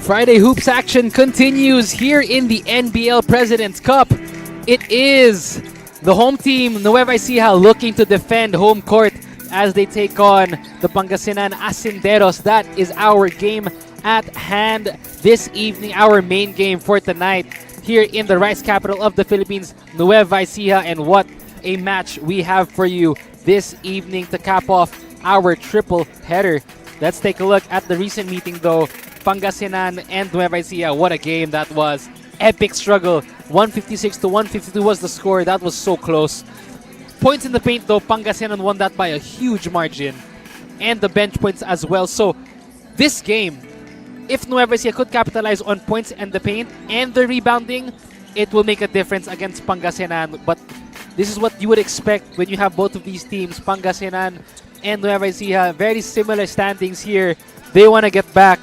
Friday Hoops action continues here in the NBL President's Cup. It is the home team, Nueva Ecija, looking to defend home court as they take on the Pangasinan Asinderos. That is our game at hand this evening, our main game for tonight here in the rice capital of the Philippines, Nueva Ecija. And what a match we have for you this evening to cap off our triple header. Let's take a look at the recent meeting though. Pangasinan and Nueva Ecija, what a game that was. Epic struggle. 156 to 152 was the score. That was so close. Points in the paint though, Pangasinan won that by a huge margin. And the bench points as well. So this game, if Nueva Ecija could capitalize on points and the paint and the rebounding, it will make a difference against Pangasinan. But this is what you would expect when you have both of these teams, Pangasinan and Nueva Ecija. Very similar standings here. They want to get back.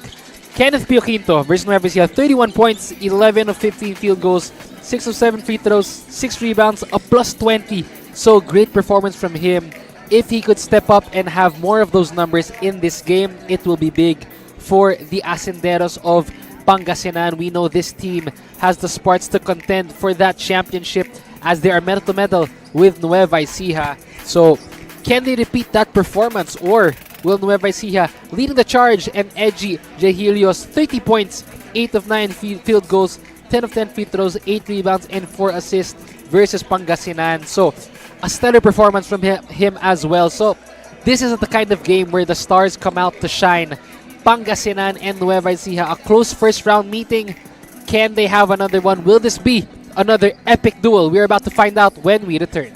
Kenneth Pio Quinto versus Nueva Ecija, 31 points, 11 of 15 field goals, 6 of 7 free throws, 6 rebounds, a plus 20. So great performance from him. If he could step up and have more of those numbers in this game, it will be big for the Asinderos of Pangasinan. We know this team has the sparks to contend for that championship as they are medal to medal with Nueva Ecija. So can they repeat that performance, or will Nueva Ecija leading the charge and edgy Jehilios, 30 points, 8 of 9 field goals, 10 of 10 free throws, 8 rebounds, and 4 assists versus Pangasinan. So a stellar performance from him as well. So this is the kind of game where the stars come out to shine. Pangasinan and Nueva Ecija, a close first round meeting. Can they have another one? Will this be another epic duel? We're about to find out when we return.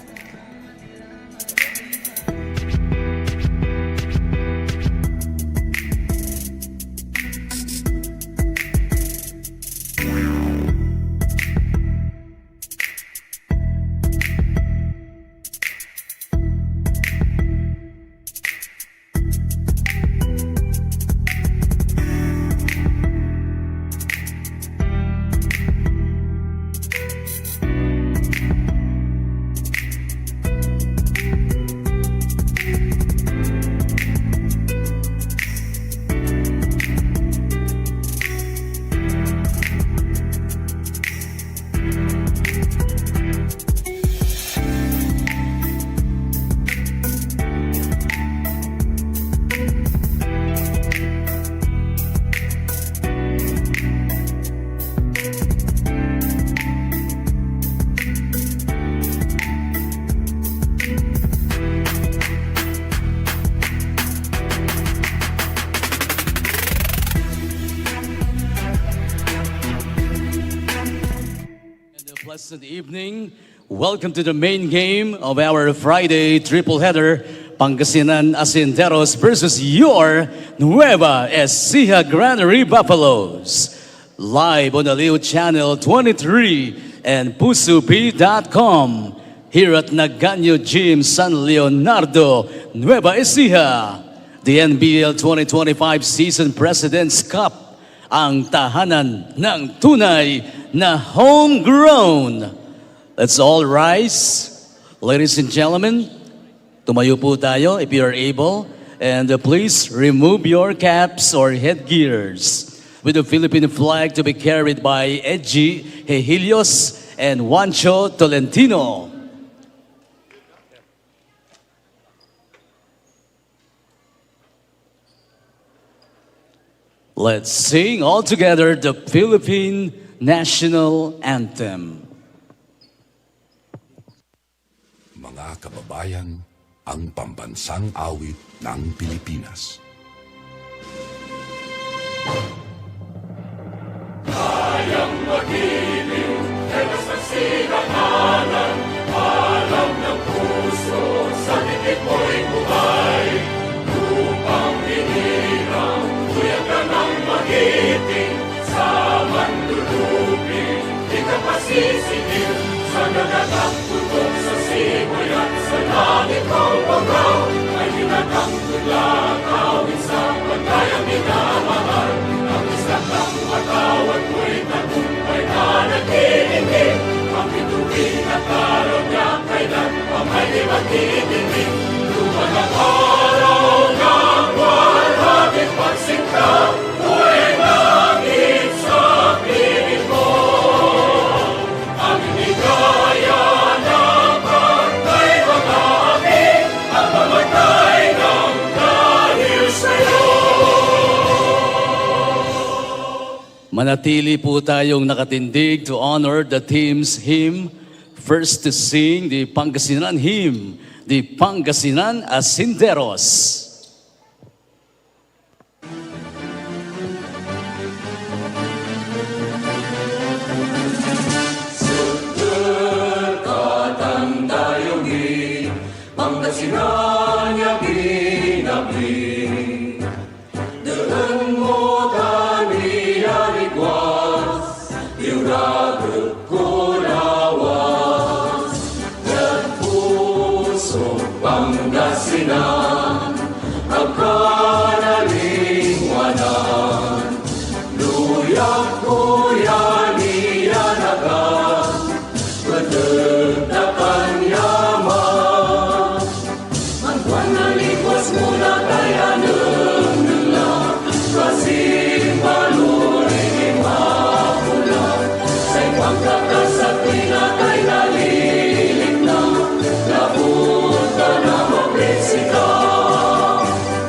Pleasant evening. Welcome to the main game of our Friday triple header, Pangasinan Asinderos versus your Nueva Ecija Granary Buffaloes. Live on the Leo Channel 23 and PusuP.com. Here at Naganyo Gym, San Leonardo, Nueva Ecija. The NBL 2025 Season President's Cup. Ang tahanan ng tunay na homegrown. Let's all rise. Ladies and gentlemen, tumayo po tayo if you are able. And please remove your caps or headgears with the Philippine flag to be carried by Edgy Jehilios and Juancho Tolentino. Let's sing all together the Philippine National Anthem. Mga kababayan, ang pambansang awit ng Pilipinas. Kayang magiliw, helas ng sinakalan, alam ng puso, sa dikit mo'y buhay. Upang hinirang, tuyag ka ng magiting, sa manlulupin, di ka pasisigil, sa nagatak tutok sa simoy at sa langit ng pagaw, ay hinagang tula araw niya kailan pa may di magtitinig. Luman ang araw ng walhaging pagsinta, buhay langit sa piling mo. Ang inigaya ng pagkay mga aking, ang mamatay ng dahil sa'yo. Manatili po tayong nakatindig to honor the team's hymn. First to sing the Pangasinan hymn, the Pangasinan Asinderos. Pangasinan niya ginabing, daan mo kaniya ligwas, iuragod ko lawas. Yan pusong Pangasinan, agkanalingwanan, luyak kuya niya nagan, madagdakan yaman. Angkwan na likwas mula kaya nung kasing paluring mapula. Sa'y pagkakasakli na kay nalilig na, labot ka na magresika.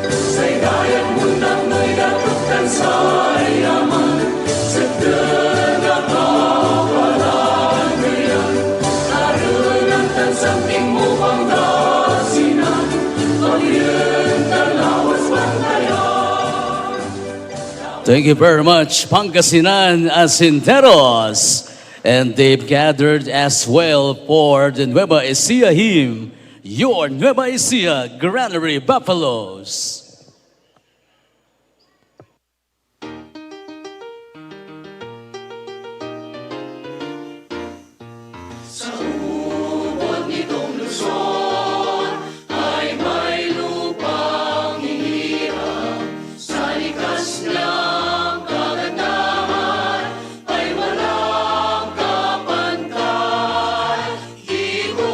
Sa'y dayang mundak mo'y datuktan sa yaman, sa nagkakapalan ngayon. Karoon ang tansamping mo Pangasinan, pag-iyan lawas bantayan. Thank you very much, Pangasinan Asinderos. And they've gathered as well for the Nueva Ecija hymn, your Nueva Ecija Granary Buffaloes. Sa ubod nitong Luzon ay may lupang hihirap. Sa likas niyang kagandahan ay walang kapantay. Ito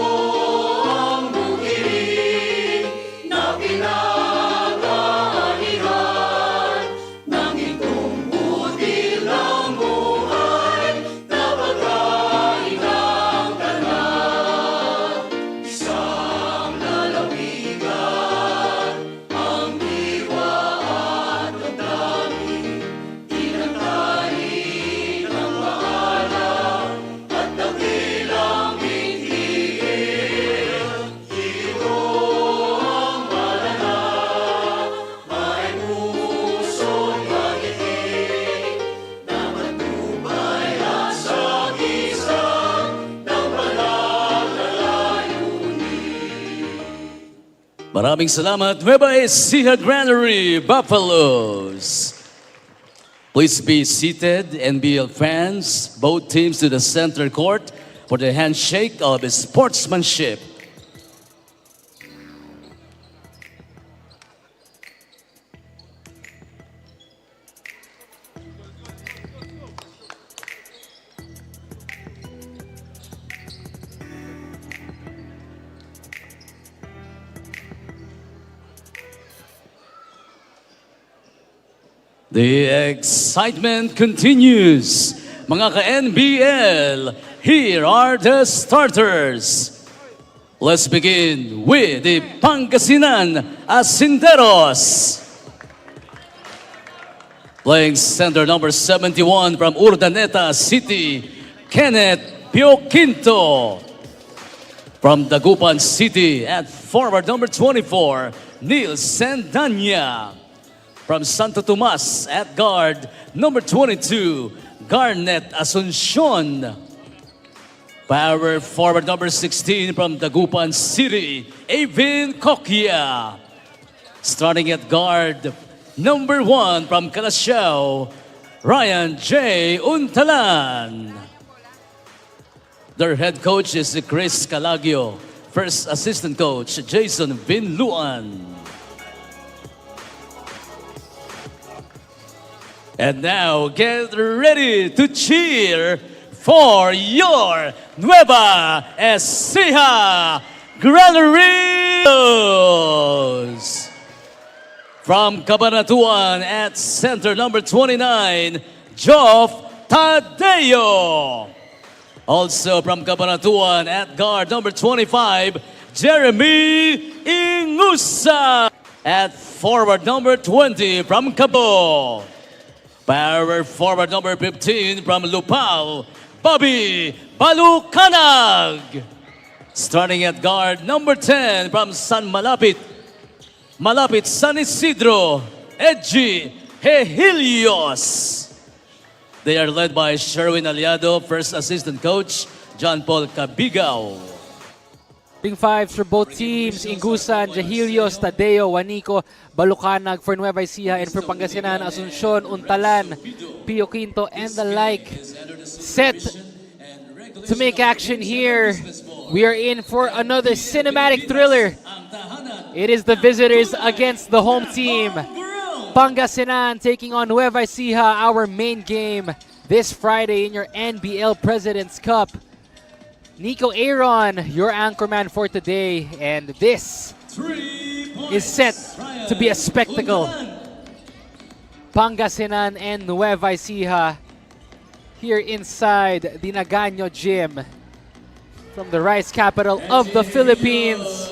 ang bukirin na pinag-aanihan ng itong butil ng buhay na pagkain ng tanan. Isang lalawigan ang diwa at damdamin, tinatari ng maalam at dakilang hinihil. Ito ang malala, may pusong magiting, na matubay at sagisang ng banal na layunin. Maraming salamat, Nueva Ecija Granary Buffaloes. Please be seated, NBL fans. Both teams to the center court for the handshake of sportsmanship. The excitement continues. Mga ka-NBL, here are the starters. Let's begin with the Pangasinan Asinderos. Playing center number 71 from Urdaneta City, Kenneth Pioquinto. From Dagupan City at forward number 24, Neil Sendanya. From Santo Tomas at guard, number 22, Garnet Asuncion. Power forward number 16 from Dagupan City, Avin Coquia. Starting at guard, number 1 from Calasiao, Ryan J. Untalan. Their head coach is Chris Calagio. First assistant coach, Jason Vinluan. And now, get ready to cheer for your Nueva Ecija Granary. From Cabanatuan at center number 29, Joff Tadeo. Also from Cabanatuan at guard number 25, Jeremy Ingusa. At forward number 20 from Cabo. Power forward number 15 from Lupao, Bobby Balucanag. Starting at guard number 10 from San Malapit, San Isidro, Edgy Hehilios. They are led by Sherwin Aliado, first assistant coach, John Paul Cabigao. Starting fives for both teams, Ingusan, Jahilios, Tadeo, Juanico, Balucanag for Nueva Ecija, and for Pangasinan, Asuncion, Untalan, Pio Quinto, and the like. Set to make action here. We are in for another cinematic thriller. It is the visitors against the home team. Pangasinan taking on Nueva Ecija, our main game this Friday in your NBL President's Cup. Nico Aaron, your anchorman for today, and this is set to be a spectacle. Pangasinan and Nueva Ecija here inside the Nagaño Gym from the rice capital of the Philippines.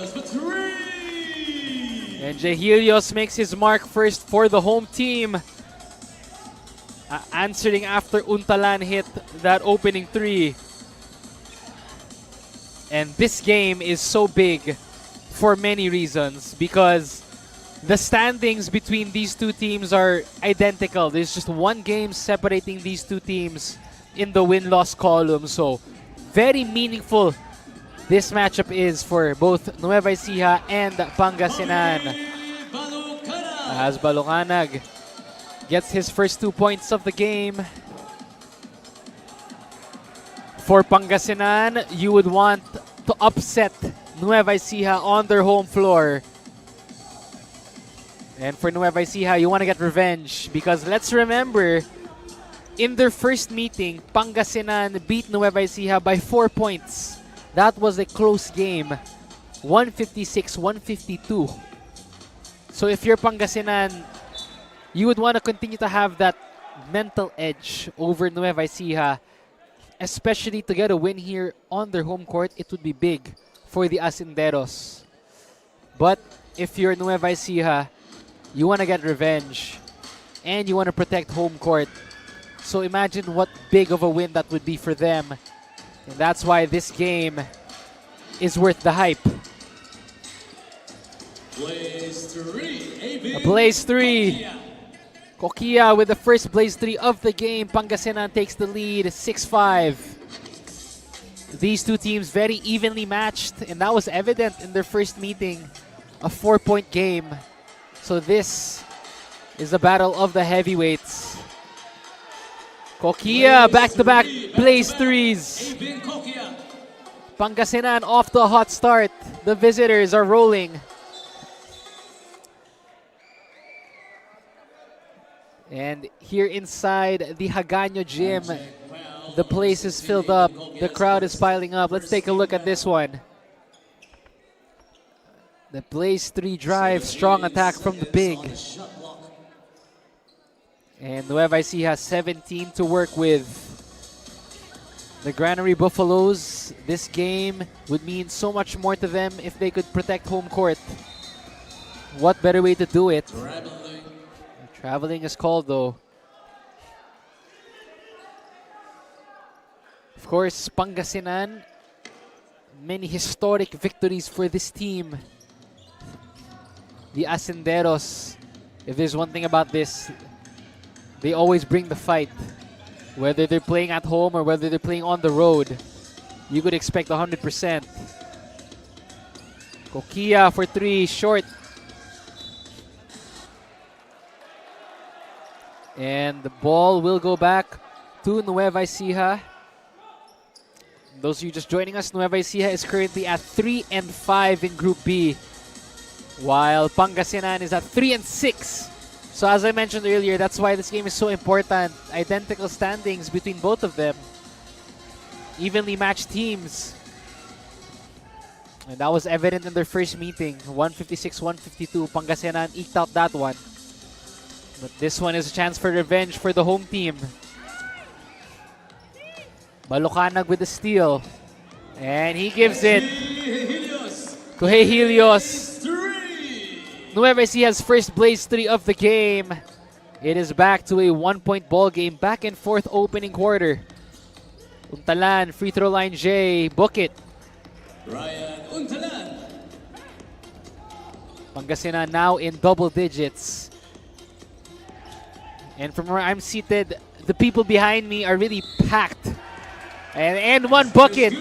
And Jehilios makes his mark first for the home team, answering after Untalan hit that opening three. And this game is so big for many reasons because the standings between these two teams are identical. There's just one game separating these two teams in the win-loss column. So very meaningful this matchup is for both Nueva Ecija and Pangasinan. As Balucanag gets his first 2 points of the game. For Pangasinan, you would want to upset Nueva Ecija on their home floor. And for Nueva Ecija, you want to get revenge because let's remember, in their first meeting, Pangasinan beat Nueva Ecija by 4 points. That was a close game, 156-152. So if you're Pangasinan, you would want to continue to have that mental edge over Nueva Ecija, especially to get a win here on their home court. It would be big for the Asinderos. But if you're Nueva Ecija, you want to get revenge and you want to protect home court. So imagine what big of a win that would be for them. And that's why this game is worth the hype. A Blaze 3. Kokia with the first Blaze 3 of the game. Pangasinan takes the lead 6-5. These two teams very evenly matched, and that was evident in their first meeting. A 4-point game. So this is a battle of the heavyweights. Kokia back-to-back Blaze 3s. Pangasinan off to a hot start. The visitors are rolling. And here inside the Nagaño Gym, the place is filled up. The crowd is piling up. Let's take a look at this one. The Blaze 3 drive, strong attack from the big. And Nueva Ecija has 17 to work with. The Granary Buffaloes, this game would mean so much more to them if they could protect home court. What better way to do it? Traveling is called though. Of course, Pangasinan, many historic victories for this team. The Asinderos, if there's one thing about this, they always bring the fight. Whether they're playing at home or whether they're playing on the road, you could expect 100%. Kokia for 3, short. And the ball will go back to Nueva Ecija. Those of you just joining us, Nueva Ecija is currently at 3-5 in Group B, while Pangasinan is at 3-6. So as I mentioned earlier, that's why this game is so important. Identical standings between both of them. evenly matched teams. And that was evident in their first meeting. 156-152. Pangasinan eked out that one. But this one is a chance for revenge for the home team. Balucanag with the steal. And he gives it to Helios. Nueva Ecija's first blaze 3 of the game. It is back to a 1-point ball game. Back and forth opening quarter. Untalan, free throw line J. Book it. Ryan Untalan. Pangasinan now in double digits. And from where I'm seated, the people behind me are really packed. And one bucket.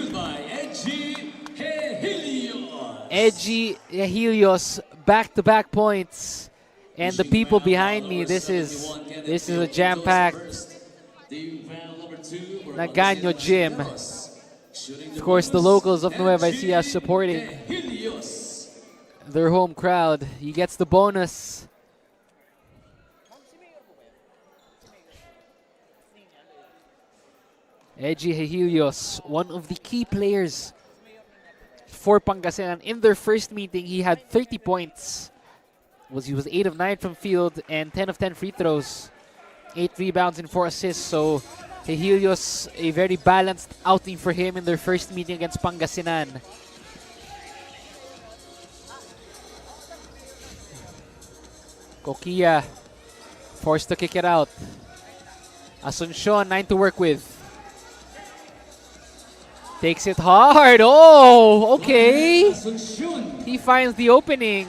Edgy Helios, back-to-back points. And the people behind me, this is a jam-packed Naganyo gym. Of course, the locals of Nueva Ecija supporting their home crowd. He gets the bonus. Edgy Helios, one of the key players for Pangasinan. In their first meeting, he had 30 points. He was 8 of 9 from field and 10 of 10 free throws. 8 rebounds and 4 assists. So Helios, a very balanced outing for him in their first meeting against Pangasinan. Kokia forced to kick it out. Asuncion, 9 to work with. Takes it hard. Oh, okay. He finds the opening.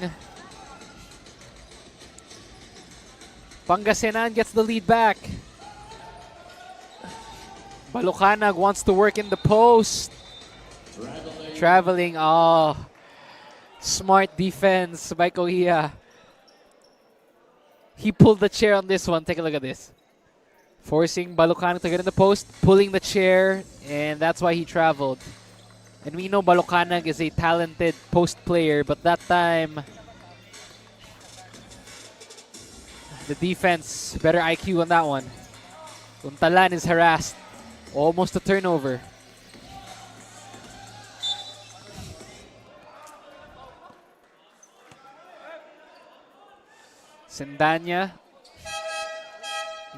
Pangasinan gets the lead back. Balucanag wants to work in the post. Traveling. Oh, smart defense by Kokia. He pulled the chair on this one. Take a look at this. Forcing Balucanag to get in the post, pulling the chair, and that's why he traveled. And we know Balucanag is a talented post player, but that time, the defense, better IQ on that one. Untalan is harassed. Almost a turnover. Sendanya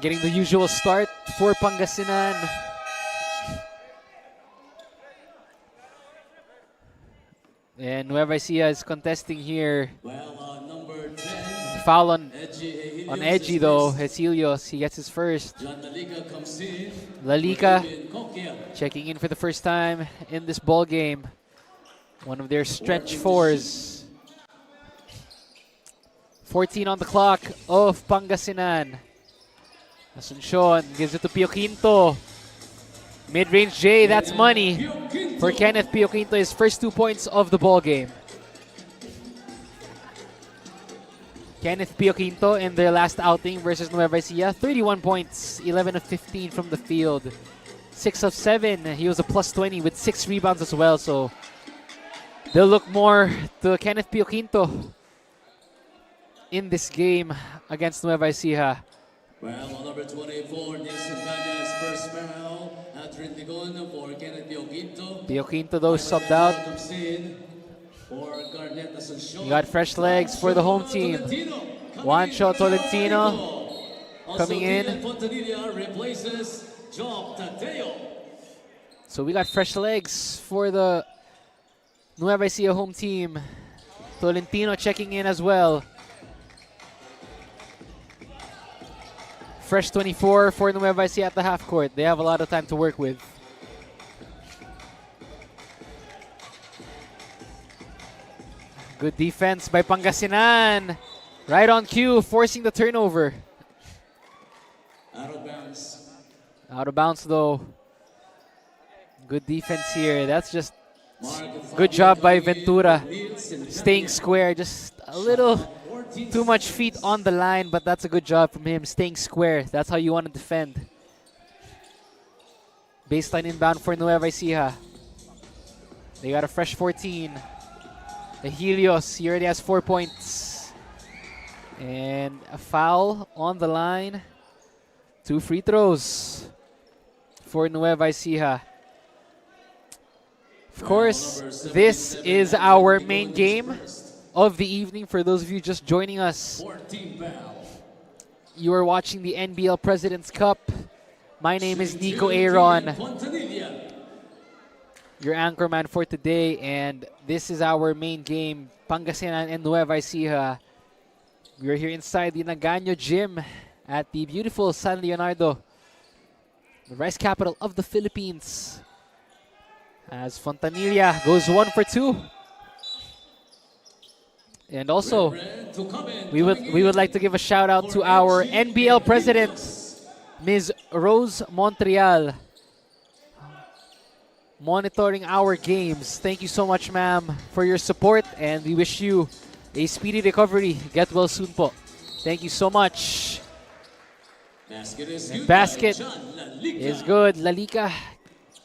getting the usual start for Pangasinan. And Nueva Ecija is contesting here. Number 10. Foul on Edgy though. Helios, he gets his first. Lalika comes in. Lalika checking in for the first time in this ball game. One of their stretch fours. 14 on the clock of Pangasinan. Asuncion gives it to Pio Quinto. Mid-range J, that's money for Kenneth Pio Quinto, his first 2 points of the ball game. Kenneth Pio Quinto in their last outing versus Nueva Ecija, 31 points, 11 of 15 from the field. 6 of 7, he was a plus 20 with 6 rebounds as well, so they'll look more to Kenneth Pio Quinto in this game against Nueva Ecija. Well, on number 24, Nelson Tanya's first foul at Rindigon for Kenneth Pio Quinto. Pio Quinto though subbed out. Comes in for Garnet Asuncion. We got fresh legs for the home team. Juancho Tolentino coming in. Fontanilla replaces Job Tadeo. So we got fresh legs for the Nueva Ecija home team. Tolentino checking in as well. Fresh 24 for Nueva Ecija at the half court. They have a lot of time to work with. Good defense by Pangasinan. Right on cue, forcing the turnover. Out of bounds. Out of bounds though. Good defense here. That's just good job by Ventura. Staying square, just a little too much feet on the line, but that's a good job from him. Staying square, that's how you want to defend. Baseline inbound for Nueva Ecija. They got a fresh 14. The Helios, he already has 4 points. And a foul on the line. 2 free throws for Nueva Ecija. Of course, this is our main game of the evening. For those of you just joining us, 14 foul. you are watching the NBL President's Cup. My name is Nico Aaron, Fontanilla. your anchorman for today, and this is our main game, Pangasinan and Nueva Ecija. We are here inside the Nagaño Gym at the beautiful San Leonardo, the rice capital of the Philippines. As Fontanilla goes 1 for 2. And also, we would like to give a shout out to our NBL president, Ms. Rose Montreal, monitoring our games. Thank you so much, ma'am, for your support, and we wish you a speedy recovery. Get well soon po. Thank you so much. Basket is good. Lalika,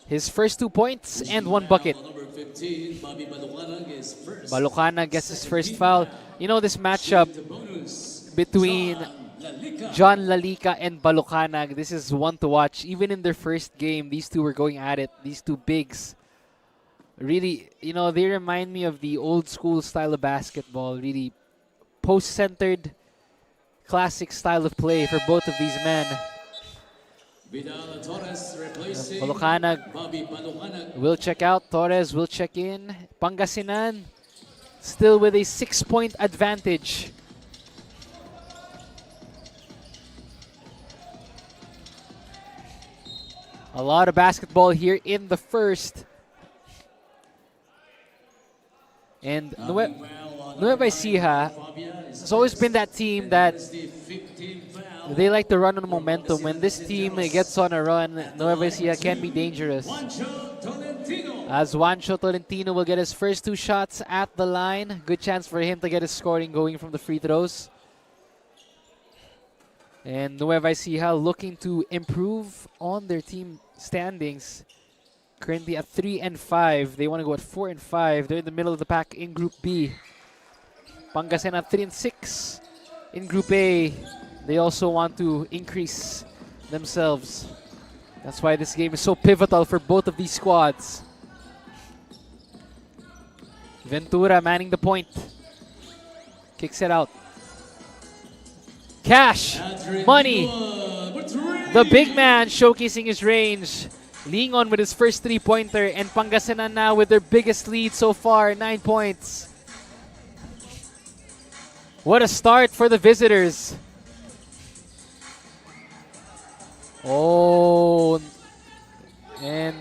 his first 2 points and 1 bucket. Number 15, Bobby Balucanag is first. Balukana gets his first foul. You know, this matchup The bonus. between Lalika. John Lalika and Balucanag, this is one to watch. Even in their first game, these two were going at it. These two bigs. Really, you know, they remind me of the old school style of basketball. Really post-centered, classic style of play for both of these men. Vidal Torres replacing Balucanag Bobby Balucanag. will check out. Torres will check in. Pangasinan still with a 6-point advantage. A lot of basketball here in the first. And Nueva Ecija has always been that team that they like to run on momentum. When this team gets on a run, Nueva Ecija can be dangerous. As Juancho Tolentino will get his first 2 shots at the line. Good chance for him to get his scoring going from the free throws. And Nueva Ecija looking to improve on their team standings. Currently at 3 and 5. They want to go at 4 and 5. They're in the middle of the pack in Group B. Pangasinan at 3 and 6 in Group A. They also want to increase themselves. That's why this game is so pivotal for both of these squads. Ventura manning the point. Kicks it out. Cash! Money! The big man showcasing his range. Leaning on with his first 3-pointer, and Pangasinan now with their biggest lead so far, 9 points. What a start for the visitors. Oh, and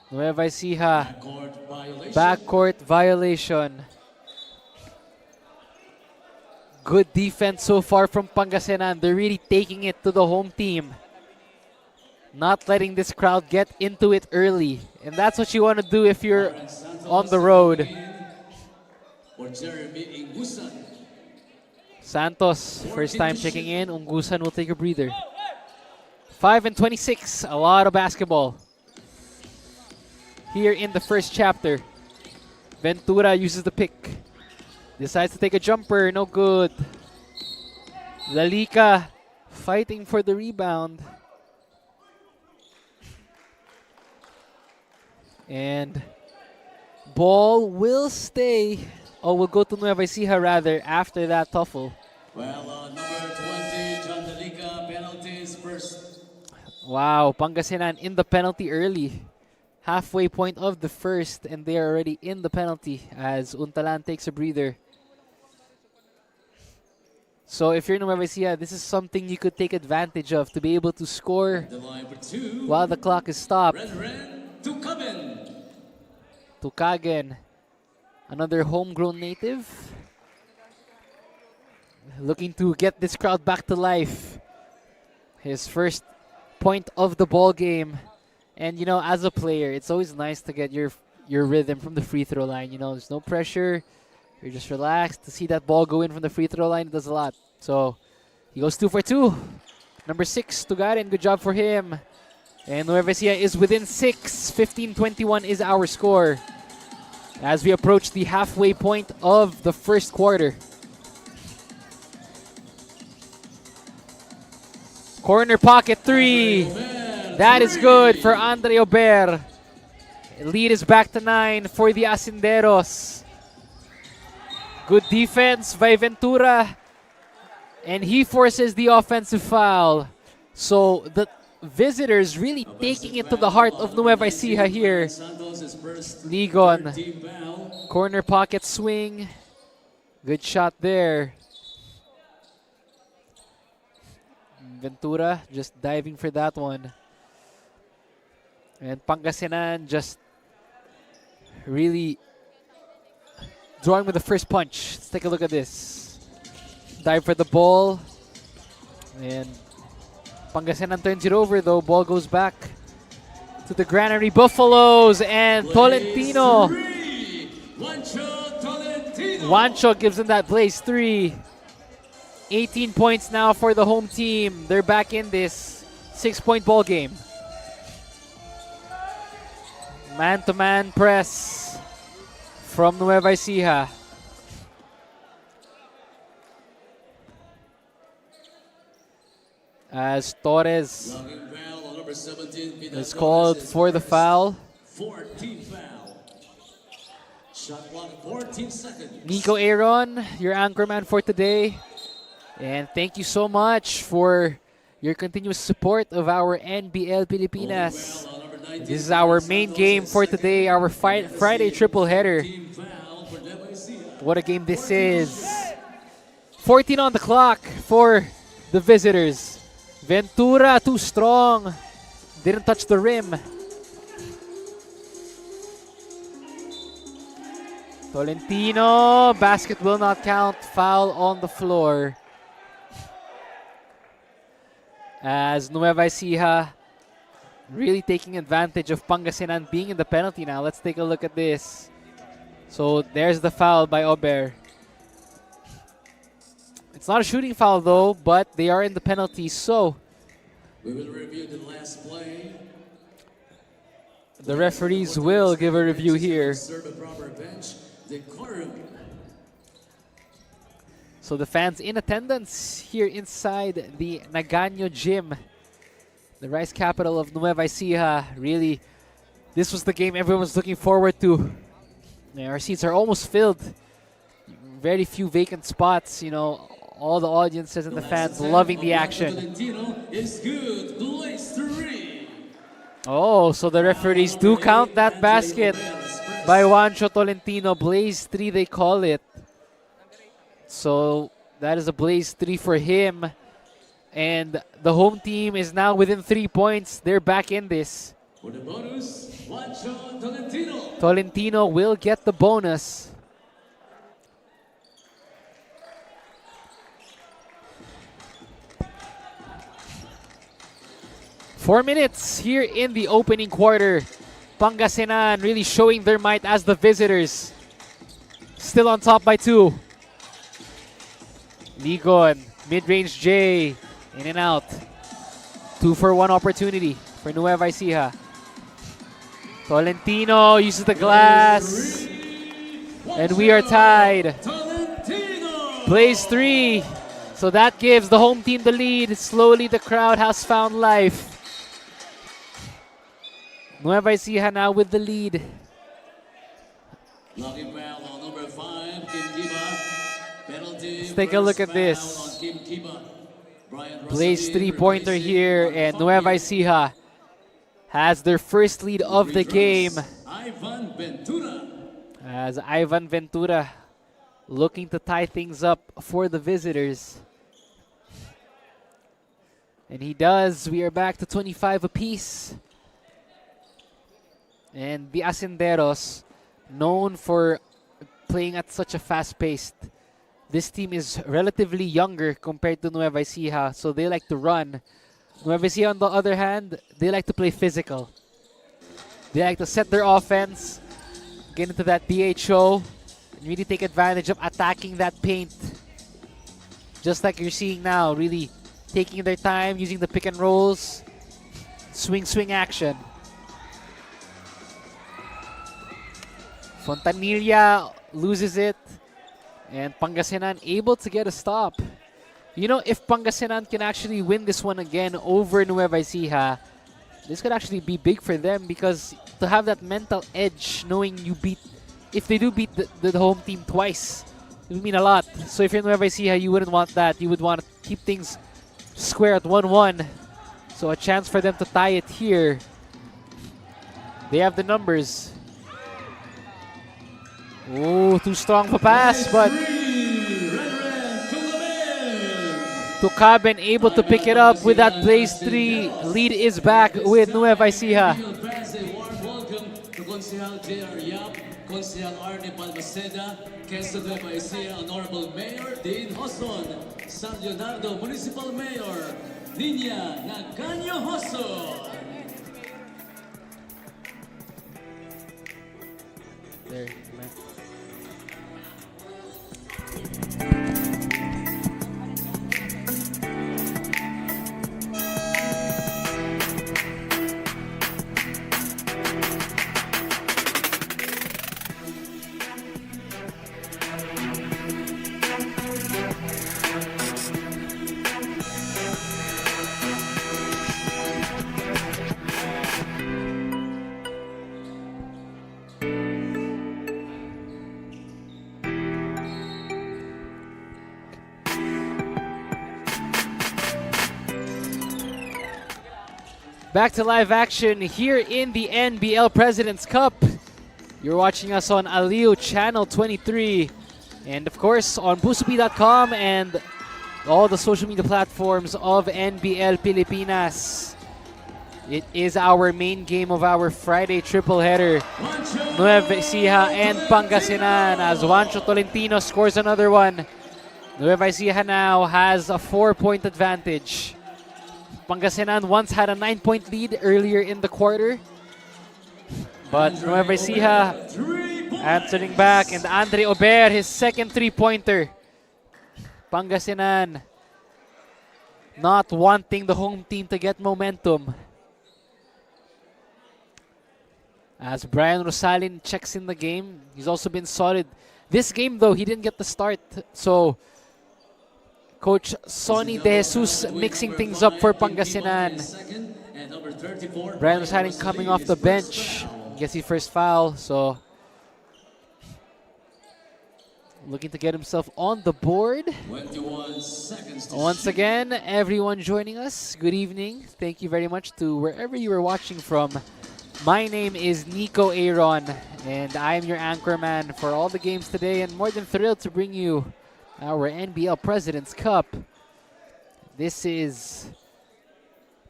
Nueva Ecija, backcourt violation. Good defense so far from Pangasinan. They're really taking it to the home team. Not letting this crowd get into it early. And that's what you want to do if you're on the road. Santos, first time checking in. Ungusan will take a breather. 5 and 26, a lot of basketball. Here in the first chapter. Ventura uses the pick. Decides to take a jumper, no good. Lalika fighting for the rebound. And ball will stay, or will go to Nueva Ecija rather, after that tuffle. Well, number 20, John Dalica, penalties first. Wow, Pangasinan in the penalty early. Halfway point of the first, and they are already in the penalty as Untalan takes a breather. So if you're in Nueva Ecija, this is something you could take advantage of to be able to score The line for 2. while the clock is stopped. Ren to Kaben. Tukagen, another homegrown native, looking to get this crowd back to life. His first point of the ball game. And you know, as a player, it's always nice to get your rhythm from the free throw line. You know, there's no pressure. You're just relaxed. To see that ball go in from the free throw line, it does a lot. So he goes 2 for 2. Number 6, Tugarin, good job for him. And Nueva Ecija is within 6. 15-21 is our score as we approach the halfway point of the first quarter. Corner pocket 3. That is good for Andre Ober. Lead is back to 9 for the Asinderos. Good defense by Ventura. And he forces the offensive foul. So the visitors really taking it to the heart of Nueva Ecija here. Ligon. Corner pocket swing. Good shot there. Ventura just diving for that one. And Pangasinan just really drawing with the first punch. Let's take a look at this. Dive for the ball. And Pangasinan turns it over though. Ball goes back to the Granary Buffaloes. And Tolentino. Juancho gives them that blaze 3. 18 points now for the home team. They're back in this 6-point ball game. Man-to-man press from Nueva Ecija. As Torres is called for the foul. 14 foul. Shot clock 14 seconds. Nico Aaron, your anchorman for today. And thank you so much for your continuous support of our NBL Pilipinas. This is our main game for today, our Friday triple header. What a game this is. 14 on the clock for the visitors. Ventura too strong. Didn't touch the rim. Tolentino, basket will not count. Foul on the floor. As Nueva Ecija really taking advantage of Pangasinan being in the penalty now. Let's take a look at this. So there's the foul by Ober. It's not a shooting foul though, but they are in the penalty, so we will review the last play. The referees will give a review here. Serve a proper bench. The quorum. So the fans in attendance here inside the Nagaño Gym, the rice capital of Nueva Ecija. Really, this was the game everyone was looking forward to. Our seats are almost filled. Very few vacant spots, you know, all the audiences and the fans loving the action. Is good. Blaze 3. Oh, so the referees do count that basket by Juancho Tolentino. Blaze 3 they call it. So that is a blaze 3 for him. And the home team is now within 3 points. They're back in this. For the bonus, Juancho Tolentino. Tolentino will get the bonus. Four minutes here in the opening quarter. Pangasinan really showing their might as the visitors. Still on top by 2. Ligon, mid-range J, in and out. 2-for-1 opportunity for Nueva Ecija. Tolentino uses the glass. And we are tied. Blaze 3. So that gives the home team the lead. Slowly the crowd has found life. Nueva Ecija now with the lead. Knocking foul on number 5, Kim Kiba. Penalty. Let's take a look at this. Blaze 3-pointer here, and Nueva Ecija has their first lead of the game. Ivan Ventura. As Ivan Ventura looking to tie things up for the visitors. And he does. We are back to 25 apiece. And the Asinderos, known for playing at such a fast pace. This team is relatively younger compared to Nueva Ecija, so they like to run. Nueva Ecija, on the other hand, they like to play physical. They like to set their offense, get into that DHO, and really take advantage of attacking that paint. Just like you're seeing now, really taking their time, using the pick and rolls, swing action. Fontanilla loses it. And Pangasinan able to get a stop. You know, if Pangasinan can actually win this one again over Nueva Ecija, this could actually be big for them because to have that mental edge, knowing you beat. If they do beat the home team twice, it would mean a lot. So if you're Nueva Ecija, you wouldn't want that. You would want to keep things square at 1-1. So a chance for them to tie it here. They have the numbers. Oh, too strong of a pass, but Tucaben able to pick it up with that place 3. Lead is back with Nueva Ecija. Welcome to Konsehal J.R. Yap, Konsehal Arne Balmaceda, Quezon Nueva Ecija Honorable Mayor Dean Hoson, San Leonardo Municipal Mayor Niña Naganyo Hoson. There. Back to live action here in the NBL President's Cup. You're watching us on Aliu Channel 23 and of course on busupi.com and all the social media platforms of NBL Pilipinas. It is our main game of our Friday triple header. Nueva Ecija and Pangasinan as Juancho Tolentino scores another one. Nueva Ecija now has a 4-point advantage. Pangasinan once had a 9-point lead earlier in the quarter. But Nueva Ecija answering back, and Andre Ober, his second 3-pointer. Pangasinan not wanting the home team to get momentum. As Brian Rosalin checks in the game, he's also been solid. This game though, he didn't get the start. So Coach Sonny De Jesus mixing things up for Pangasinan. Brian Rosalin coming off the bench. Gets his first foul, so looking to get himself on the board. Once again, everyone joining us, good evening. Thank you very much to wherever you are watching from. My name is Nico Aaron, and I am your anchorman for all the games today, and more than thrilled to bring you our NBL President's Cup. This is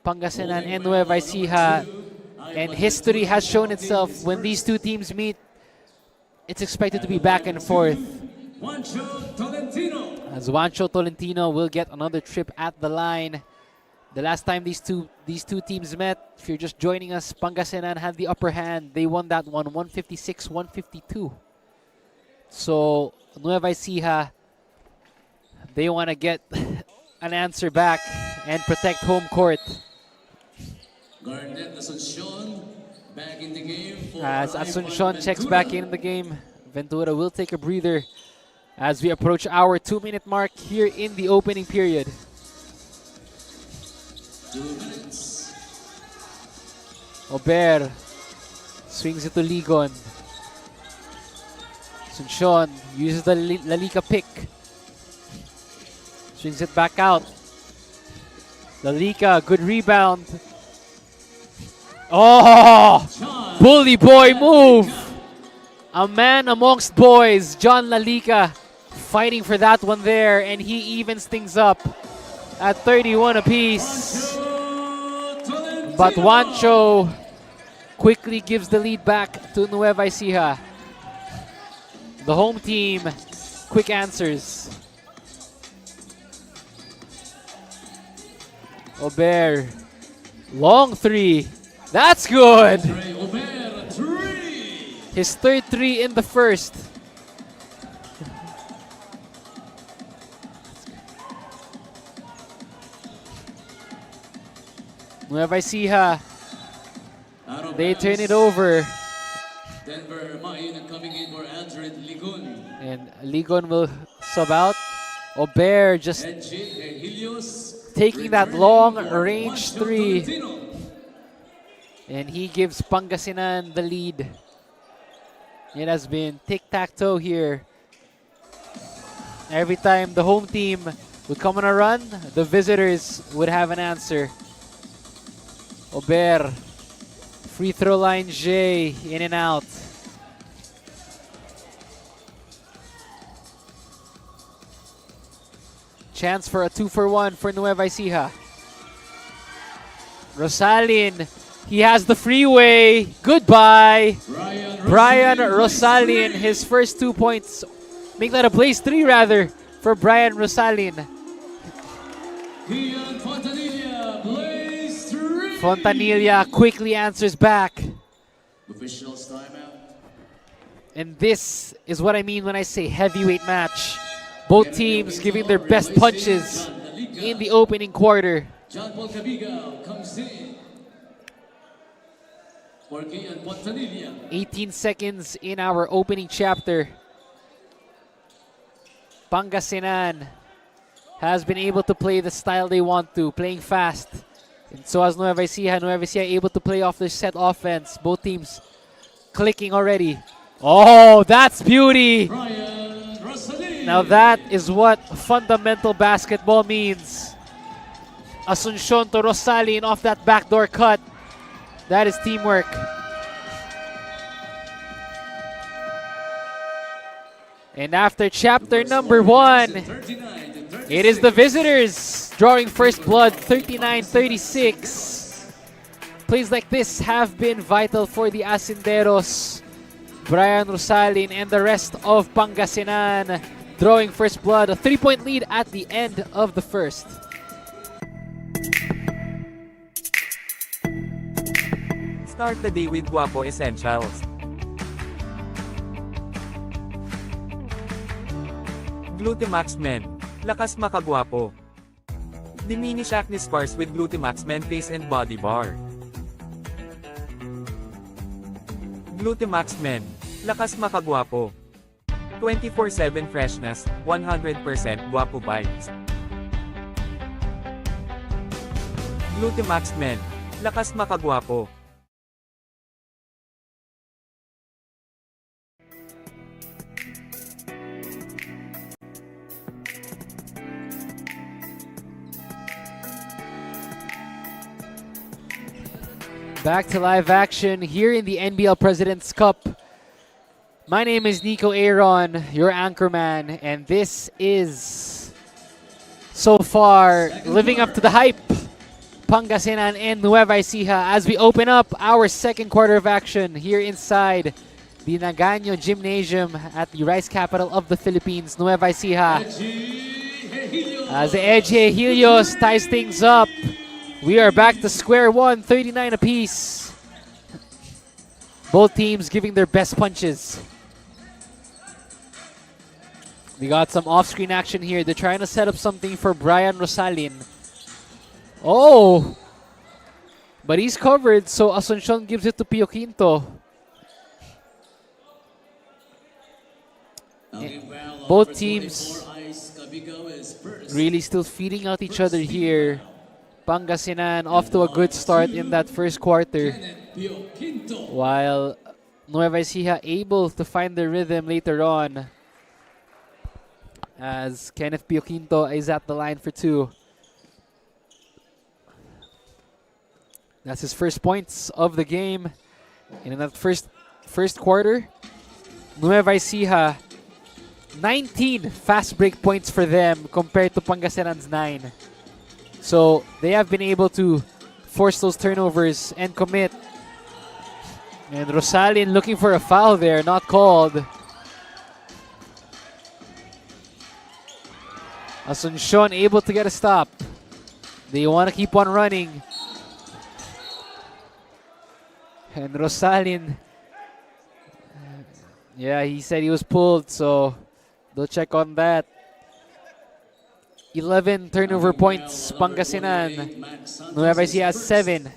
Pangasinan and Nueva Ecija, and history has shown itself when these two teams meet. It's expected to be back and forth. As Juancho Tolentino will get another trip at the line. The last time these two teams met, if you're just joining us, Pangasinan had the upper hand. They won that one 156-152. So Nueva Ecija, they want to get an answer back and protect home court. Back in the game as Asuncion checks back in the game, Ventura will take a breather as we approach our 2-minute mark here in the opening period. 2 minutes. Ober swings it to Ligon. Asuncion uses the Lalika pick. Swings it back out. Lalika, good rebound. Oh! Bully boy move! A man amongst boys, John Lalika, fighting for that one there, and he evens things up at 31 apiece. But Juancho quickly gives the lead back to Nueva Ecija. The home team, quick answers. Ober, long three. That's good. His third 3 in the first. Nueva Ecija, they turn it over. Denver Main coming in for Andred Ligon. And Ligon will sub out. Ober just taking that long range 3. And he gives Pangasinan the lead. It has been tic-tac-toe here. Every time the home team would come on a run, the visitors would have an answer. Ober, free throw line J, in and out. Chance for a 2-for-1 for Nueva Ecija. Rosalin, he has the freeway. Goodbye. Brian Rosalin, his first 2 points. Make that a blaze 3 rather for Brian Rosalin. Fontanilla quickly answers back. Officials timeout. And this is what I mean when I say heavyweight match. Both teams giving their best punches in the opening quarter. John Paul Cabigal comes in. 18 seconds in our opening chapter. Pangasinan has been able to play the style they want to, playing fast. And so as Nueva Ecija. Nueva Ecija able to play off their set offense. Both teams clicking already. Oh, that's beauty! Now that is what fundamental basketball means. Asuncion to Rosalin off that backdoor cut. That is teamwork. And after chapter number 1, it is the visitors drawing first blood, 39-36. Plays like this have been vital for the Asinderos. Brian Rosalin and the rest of Pangasinan drawing first blood. A 3-point lead at the end of the first. Start the day with Guapo Essentials. Glutamax Men. Lakas makagwapo. Diminish acne scars with Glutamax Men Face and Body Bar. Glutamax Men. Lakas makagwapo. 24/7 freshness, 100% guapo vibes. Glutamax Men. Lakas makagwapo. Back to live action here in the NBL President's Cup. My name is Nico Aaron, your anchorman, and this is, so far, living up to the hype. Pangasinan and Nueva Ecija as we open up our second quarter of action here inside the Nagaño Gymnasium at the rice capital of the Philippines, Nueva Ecija. As Eje Helios ties things up. We are back to square one, 39 apiece. Both teams giving their best punches. We got some off-screen action here. They're trying to set up something for Brian Rosalin. Oh! But he's covered, so Asuncion gives it to Pio Quinto. Both teams really still feeding out each other here. Pangasinan off to a good start in that first quarter, while Nueva Ecija able to find their rhythm later on as Kenneth Pio Quinto is at the line for 2. That's his first points of the game. And in that first quarter, Nueva Ecija, 19 fast break points for them compared to Pangasinan's 9. So they have been able to force those turnovers and commit. And Rosalin looking for a foul there, not called. Asuncion able to get a stop. They want to keep on running. And Rosalin, yeah, he said he was pulled, so they'll check on that. 11 turnover points, Pangasinan. Nueva Ecija has 7.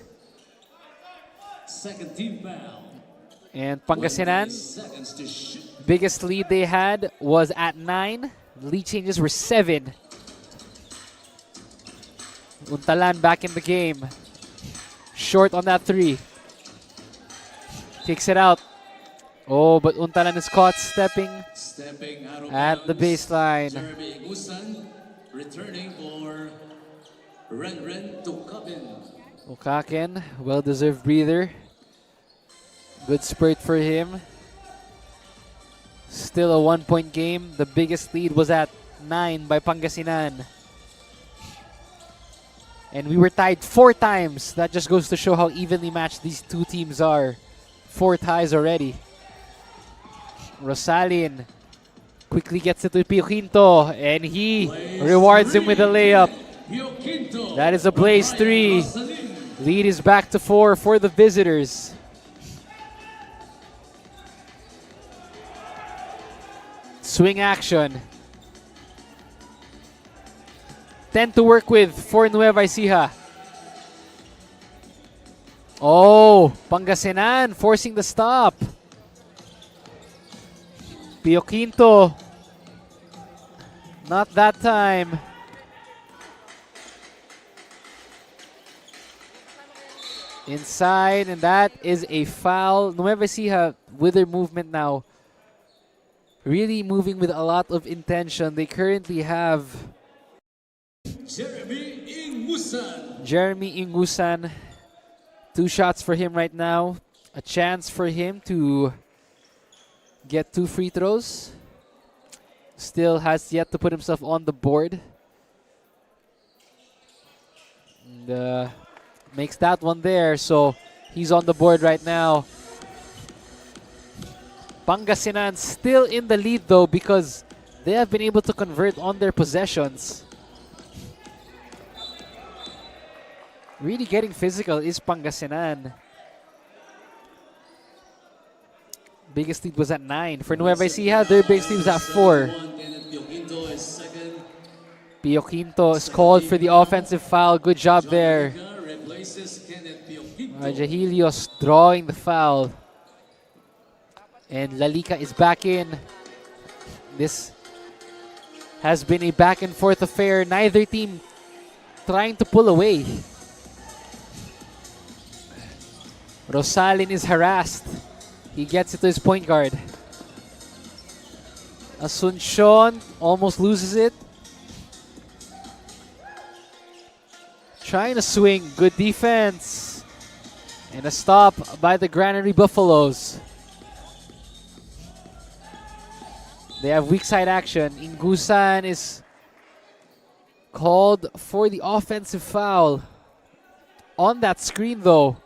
Second team foul. And Pangasinan, biggest lead they had was at 9. Lead changes were 7. Untalan back in the game. Short on that 3. Kicks it out. Oh, but Untalan is caught stepping Stepping out of at the bounds. baseline. Jeremy Gusan returning for Ren to Kabin. Ukaken, well-deserved breather. Good spurt for him. Still a 1-point game. The biggest lead was at 9 by Pangasinan. And we were tied 4 times. That just goes to show how evenly matched these two teams are. 4 ties already. Rosalin quickly gets it to Pio Quinto, and he rewards him with a layup. That is a Blaze 3. Lead is back to 4 for the visitors. Swing action. 10 to work with for Nueva Ecija. Oh, Pangasinan forcing the stop. Pio Quinto. Not that time. Inside, and that is a foul. Nueva Ecija with their movement now. Really moving with a lot of intention. They currently have Jeremy Ingusan. 2 shots for him right now. A chance for him to get 2 free throws. Still has yet to put himself on the board. And makes that one there, so he's on the board right now. Pangasinan still in the lead though because they have been able to convert on their possessions. Really getting physical is Pangasinan. Biggest lead was at 9. For Nueva Ecija, their biggest lead was at 4. Pio Quinto is called for the offensive foul. Good job there. Jahilios drawing the foul. And Lalika is back in. This has been a back and forth affair. Neither team trying to pull away. Rosalin is harassed. He gets it to his point guard. Asuncion almost loses it. Trying to swing. Good defense. And a stop by the Granary Buffaloes. They have weak side action. Ingusan is called for the offensive foul. On that screen though.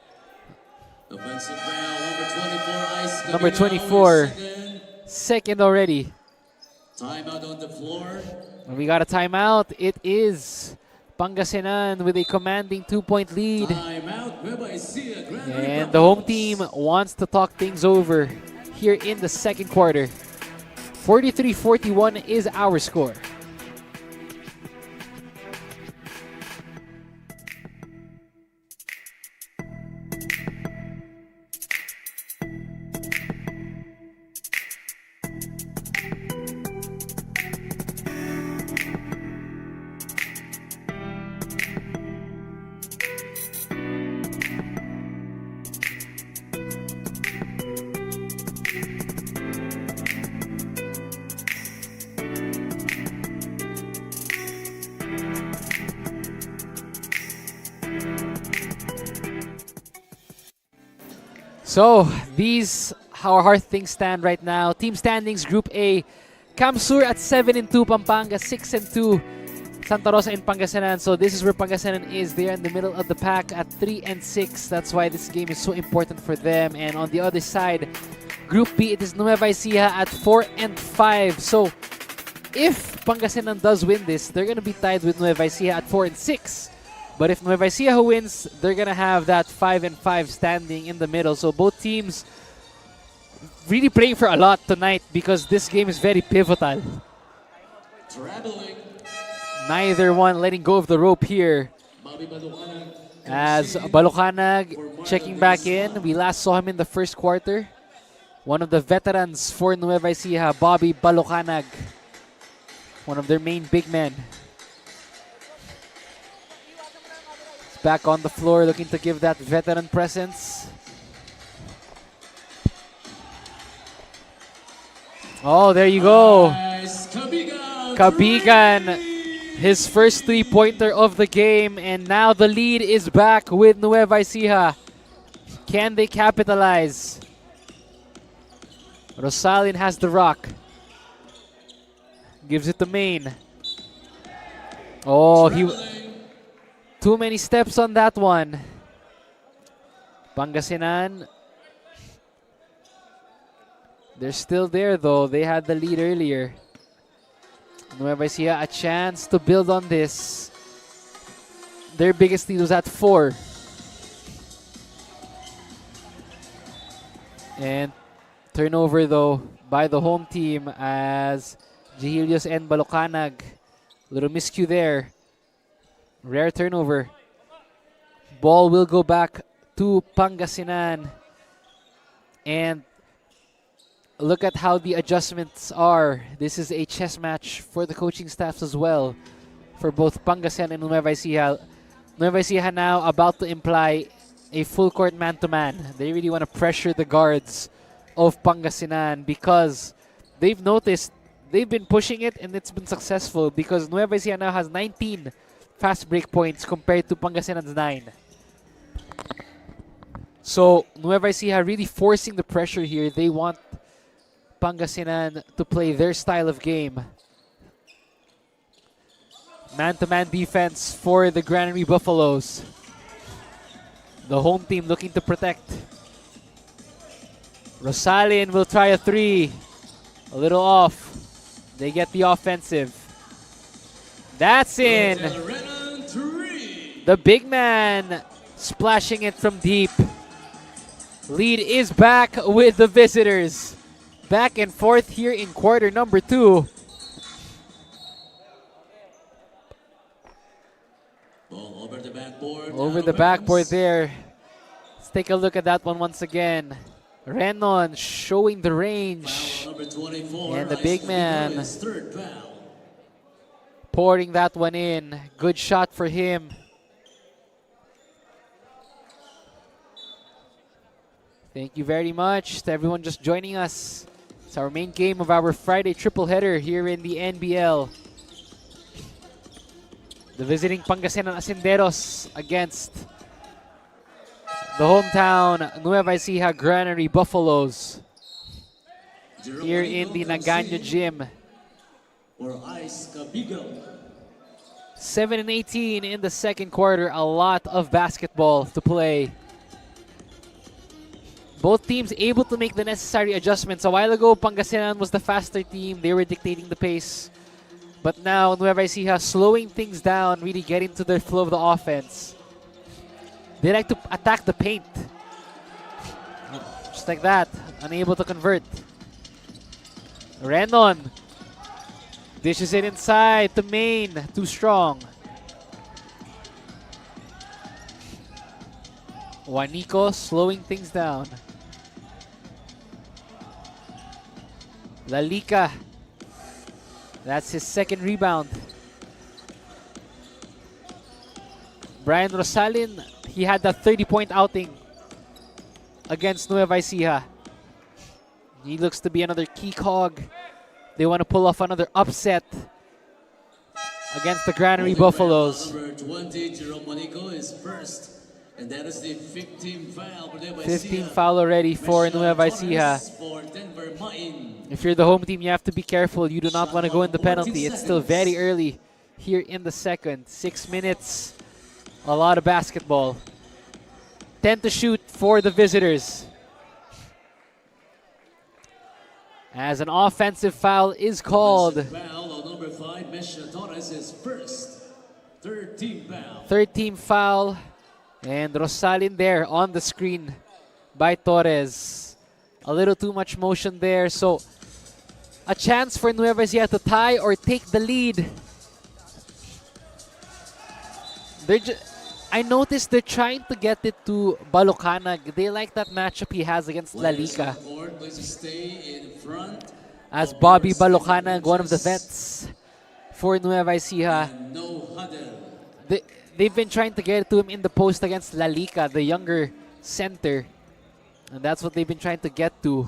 Offensive foul, Number 24. Second already. Timeout on the floor. And we got a timeout. It is Pangasinan with a commanding 2-point lead. Timeout, Nueva Ecija Granary And the home team wants to talk things over here in the second quarter. 43-41 is our score. So, these how hard things stand right now. Team standings, Group A. Kamsur at 7-2, Pampanga 6-2, Santa Rosa and Pangasinan. So this is where Pangasinan is. They are in the middle of the pack at 3-6. That's why this game is so important for them. And on the other side, Group B, it is Nueva Ecija at 4-5. So if Pangasinan does win this, they're going to be tied with Nueva Ecija at 4-6. But if Nueva Ecija who wins, they're going to have that 5-5 standing in the middle. So both teams really praying for a lot tonight because this game is very pivotal. Traveling. Neither one letting go of the rope here. As Balucanag checking back in. We last saw him in the first quarter. One of the veterans for Nueva Ecija, Bobby Balucanag. One of their main big men. Back on the floor, looking to give that veteran presence. Oh, there you go. Nice. Kabigan. Kabigan, his first three-pointer of the game, and now the lead is back with Nueva Ecija. Can they capitalize? Rosalin has the rock. Gives it to Main. Oh, too many steps on that one. Pangasinan. They're still there though. They had the lead earlier. Nueva Ecija a chance to build on this. Their biggest lead was at 4. And turnover though by the home team as Jihilios and Balocanag. Little miscue there. Rare turnover. Ball will go back to Pangasinan. And look at how the adjustments are. This is a chess match for the coaching staffs as well. For both Pangasinan and Nueva Ecija. Nueva Ecija now about to imply a full court man-to-man. They really want to pressure the guards of Pangasinan because they've noticed they've been pushing it and it's been successful because Nueva Ecija now has 19 fast break points compared to Pangasinan's 9. So Nueva Ecija really forcing the pressure here. They want Pangasinan to play their style of game. Man-to-man defense for the Granary Buffaloes. The home team looking to protect. Rosalin will try a 3. A little off. They get the offensive. That's in. The big man splashing it from deep. Lead is back with the visitors. Back and forth here in quarter number 2. Over the backboard. Over the backboard there. Let's take a look at that one once again. Renon showing the range. Number 24. And the big man Third foul. pouring that one in. Good shot for him. Thank you very much to everyone just joining us. It's our main game of our Friday triple header here in the NBL. The visiting Pangasinan Asinderos against the hometown Nueva Ecija Granary Buffaloes here in the Nagaño Gym. Or Ice Kabigan. 7-18 in the second quarter. A lot of basketball to play. Both teams able to make the necessary adjustments. A while ago, Pangasinan was the faster team. They were dictating the pace. But now, Nueva Ecija slowing things down, really getting to their flow of the offense. They like to attack the paint. Just like that. Unable to convert. Renon dishes it inside to Main. Too strong. Juanico slowing things down. Lalika. That's his second rebound. Brian Rosalin, he had that 30-point outing against Nueva Ecija. He looks to be another key cog. They want to pull off another upset against the Granary Buffaloes. Number 20, Jerome Monico is first. And that is the 15th foul for Nueva 15 Ecija. foul already for Michelle Nueva Torres Ecija. for Denver Main. If you're the home team, you have to be careful. You do not want to go in the penalty. It's still very early here in the second. 6 minutes. A lot of basketball. 10 to shoot for the visitors. As an offensive foul is called. Foul on number 5, Michelle Torres is first. 13 foul. Third team foul. And Rosalin there on the screen by Torres. A little too much motion there. So a chance for Nueva Ecija to tie or take the lead. I noticed they're trying to get it to Balocanag. They like that matchup he has against Lalika. Please stay in front. As Bobby Balocanag, one of the vets for Nueva Ecija. No huddle. They've been trying to get it to him in the post against Lalika, the younger center. And that's what they've been trying to get to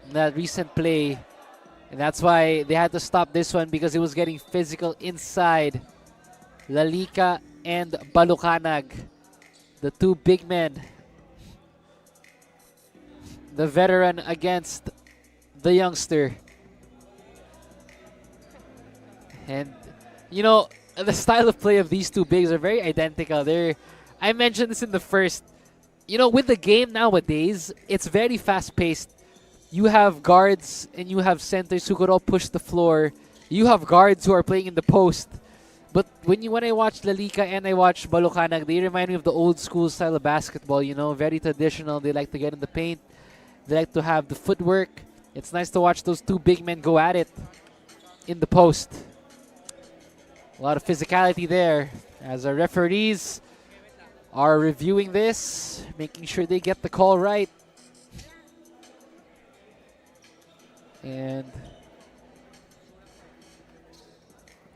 in that recent play And that's why they had to stop this one because it was getting physical inside. Lalika and Balucanag, the two big men. The veteran against the youngster. And, you know, the style of play of these two bigs are very identical. I mentioned this in the first. You know, with the game nowadays, it's very fast-paced. You have guards and you have centers who could all push the floor. You have guards who are playing in the post. But when I watch Lalika and I watch Balucanag, they remind me of the old school style of basketball, you know, very traditional. They like to get in the paint. They like to have the footwork. It's nice to watch those two big men go at it in the post. A lot of physicality there as our referees are reviewing this, making sure they get the call right. And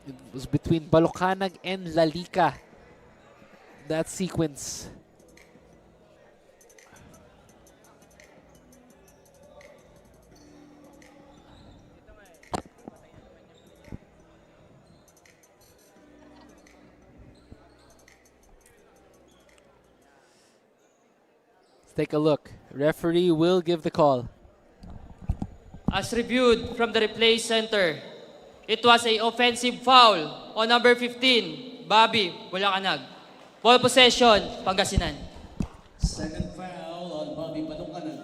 it was between Balucanag and Lalika, that sequence. Let's take a look. Referee will give the call. As reviewed from the replay center, it was a offensive foul on number 15, Bobby Bulacanag. Ball possession, Pangasinan. Second foul on Bobby Balucanag.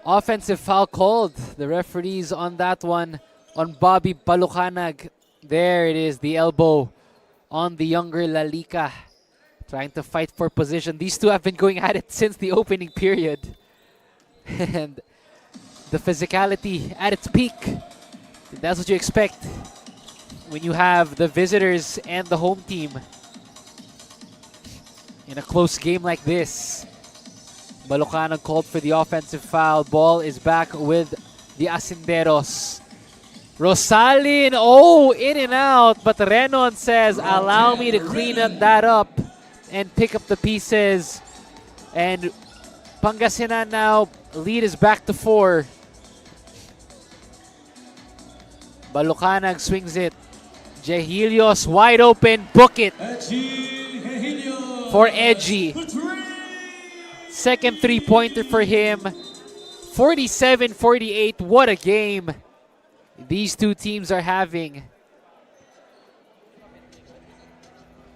Offensive foul called. The referees on that one on Bobby Balucanag. There it is, the elbow on the younger Lalika. Trying to fight for position. These two have been going at it since the opening period. And the physicality at its peak. That's what you expect when you have the visitors and the home team in a close game like this. Balucanag called for the offensive foul. Ball is back with the Asinderos. Rosalin, oh, in and out. But Renon says, allow me to clean that up and pick up the pieces. And Pangasinan now, lead is back to 4. Balucanag swings it. Jehilios wide open, book it for Edgy. Second three-pointer for him. 47-48, what a game these two teams are having.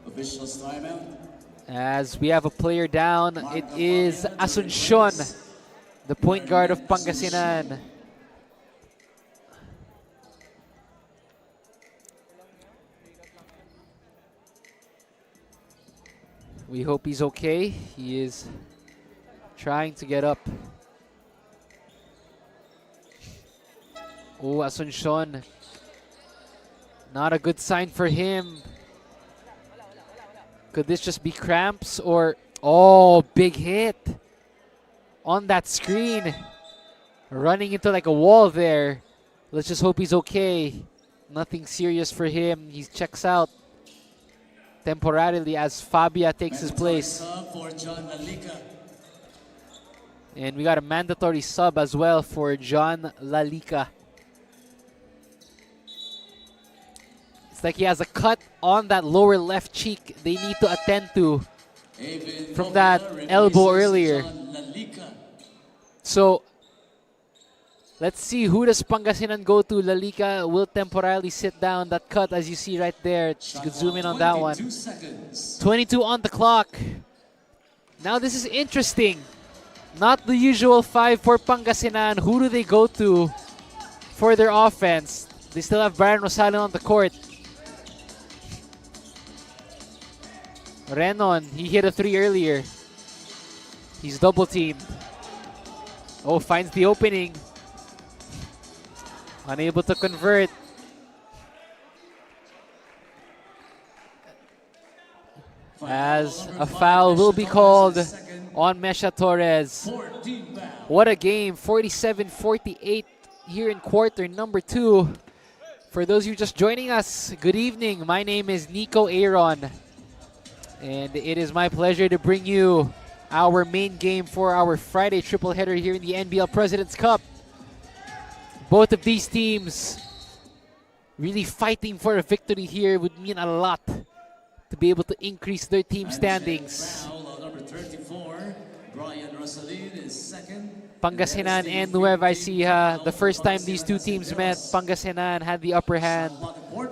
Officials timeout. As we have a player down, it is Asuncion, the point guard of Pangasinan. We hope he's okay. He is trying to get up. Oh, Asuncion. Not a good sign for him. Could this just be cramps or... Oh, big hit on that screen. Running into like a wall there. Let's just hope he's okay. Nothing serious for him. He checks out temporarily as Fabia takes his place. For John Lalika. And we got a mandatory sub as well for John Lalika. It's like he has a cut on that lower left cheek they need to attend to from that elbow earlier. So, let's see, who does Pangasinan go to? Lalika will temporarily sit down. That cut, as you see right there, you could zoom in on that one. 22 on the clock. Now this is interesting. Not the usual 5 for Pangasinan. Who do they go to for their offense? They still have Brian Rosalin on the court. Renon, he hit a 3 earlier. He's double teamed. Oh, finds the opening. Unable to convert. As a foul will be called on Mesha Torres. What a game. 47-48 here in quarter number 2. For those of you just joining us, good evening. My name is Nico Aaron. And it is my pleasure to bring you our main game for our Friday triple header here in the NBL President's Cup. Both of these teams really fighting for a victory here would mean a lot to be able to increase their team standings. Foul on number 34. Brian Rosalin is second. Pangasinan and Nueva Ecija, the first time these two teams met, Pangasinan had the upper hand,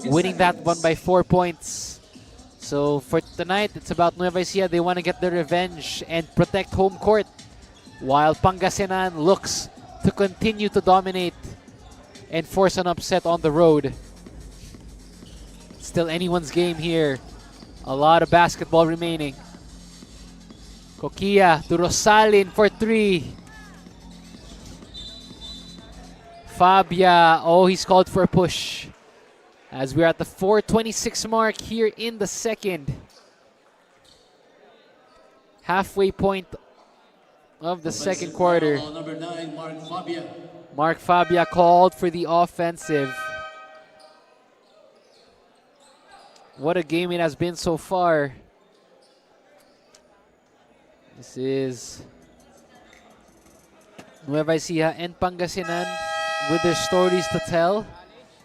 winning that one by 4 points. So for tonight, it's about Nueva Ecija. They want to get their revenge and protect home court, while Pangasinan looks to continue to dominate and force an upset on the road. Still anyone's game here. A lot of basketball remaining. Kokia to Rosalin for 3. Fabia, oh, he's called for a push. As we're at the 4:26 mark here in the second. Halfway point of the second quarter. Foul on number 9, Mark Fabia. Mark Fabia called for the offensive. What a game it has been so far. This is Nueva Ecija and Pangasinan with their stories to tell.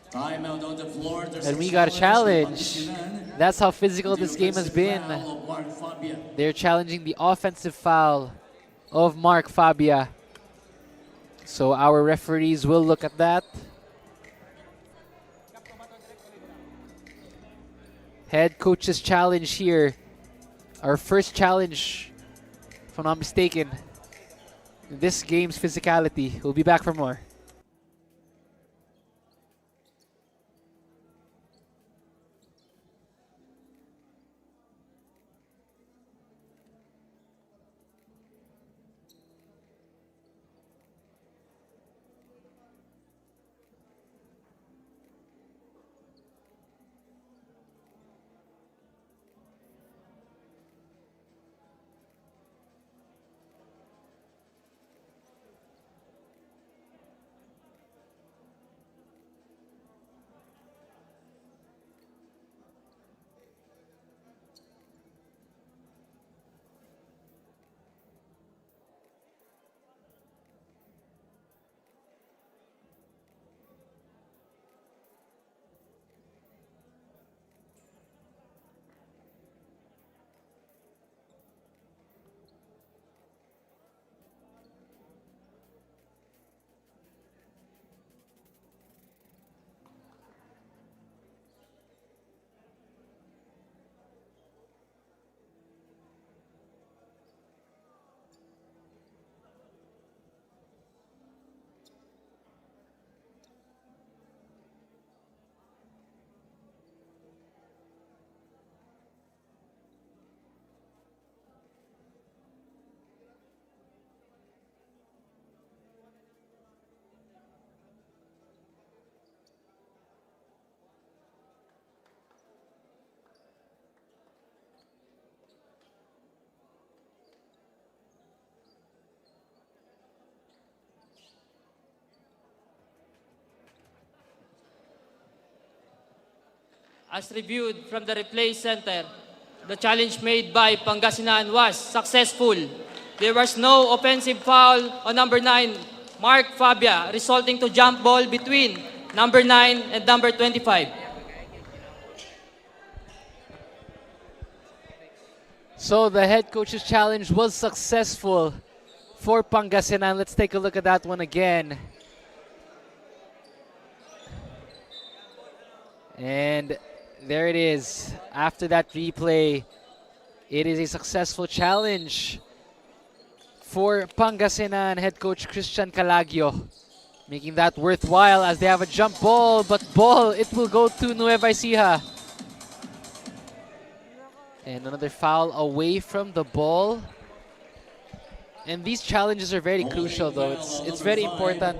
Timeout on the floor. There's And we got a challenge. Pangasinan. That's how physical this game has been. Foul of Mark Fabia. They're challenging the offensive foul of Mark Fabia. So our referees will look at that. Head coach's challenge here. Our first challenge, if I'm not mistaken, in this game's physicality. We'll be back for more. As reviewed from the replay center, the challenge made by Pangasinan was successful. There was no offensive foul on number 9, Mark Fabia, resulting to jump ball between number 9 and number 25. So the head coach's challenge was successful for Pangasinan. Let's take a look at that one again. And there it is. After that replay, it is a successful challenge for Pangasinan head coach Christian Calagio, making that worthwhile as they have a jump ball, but it will go to Nueva Ecija. And another foul away from the ball. And these challenges are very crucial though. It's very important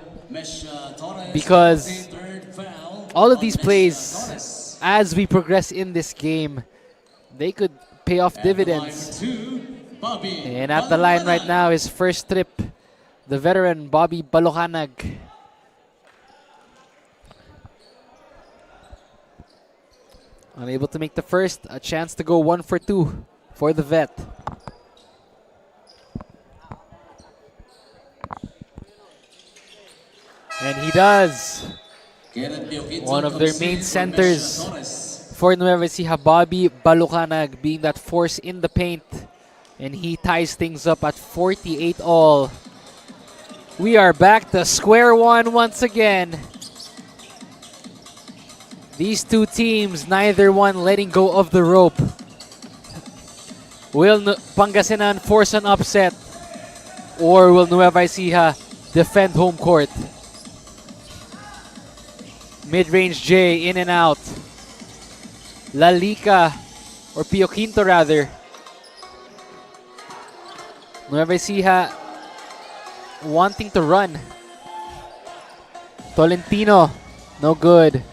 because all of these plays, as we progress in this game, they could pay off dividends. And at the line right now is first trip, the veteran Bobby Balocanag. Unable to make the first, a chance to go 1 for 2 for the vet. does. One of their main centers for Nueva Ecija, Bobby Balucanag, being that force in the paint. And he ties things up at 48 all. We are back to square one once again. These two teams, neither one letting go of the rope. Will Pangasinan force an upset? Or will Nueva Ecija defend home court? Mid-range J, in and out. Lalika, or Pio Quinto rather. Nueva Ecija wanting to run. Tolentino, no good.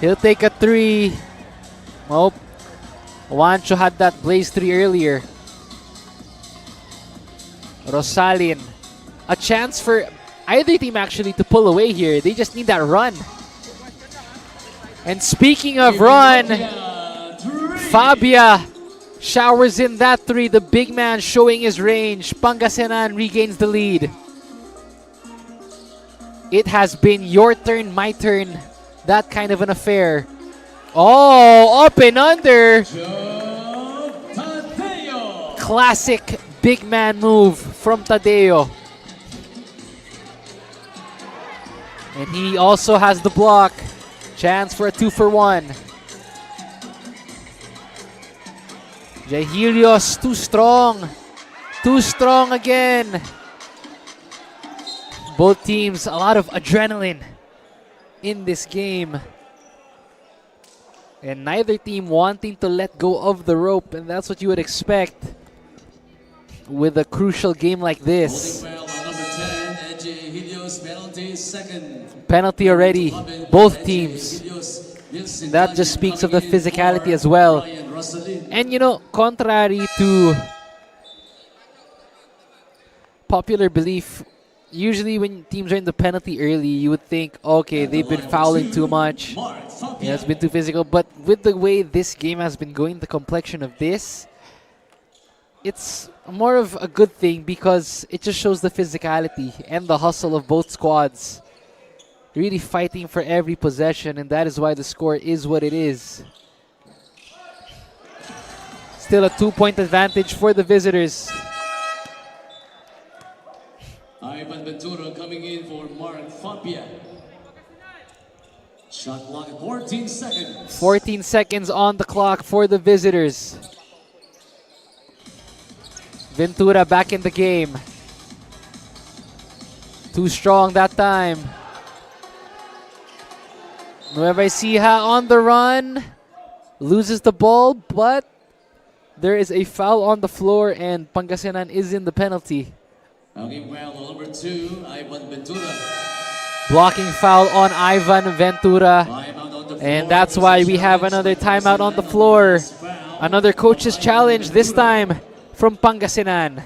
He'll take a three. Nope. Juancho had that blaze three earlier. Rosalin. A chance for either team actually to pull away here. They just need that run. And speaking of run, Fabia showers in that three. The big man showing his range. Pangasinan regains the lead. It has been your turn, my turn. That kind of an affair. Oh, up and under. Classic big man move from Tadeo. And he also has the block. Chance for a 2-for-1. Jahilios, too strong. Too strong again. Both teams, a lot of adrenaline in this game. And neither team wanting to let go of the rope. And that's what you would expect with a crucial game like this. Penalty already, both teams. That just speaks of the physicality as well. And you know, contrary to popular belief, usually when teams are in the penalty early, you would think, okay, they've been fouling too much. Yeah, it's been too physical. But with the way this game has been going, the complexion of this, it's more of a good thing because it just shows the physicality and the hustle of both squads. Really fighting for every possession, and that is why the score is what it is. Still a 2-point advantage for the visitors. Ivan Ventura coming in for Mark Fabia. Shot clock at 14 seconds. 14 seconds on the clock for the visitors. Ventura back in the game. Too strong that time. Nueva Ecija on the run. Loses the ball, but there is a foul on the floor and Pangasinan is in the penalty. Okay, well, number 2, Ivan Ventura. Blocking foul on Ivan Ventura. And that's why we have another timeout on the floor. Another coach's challenge, this time from Pangasinan.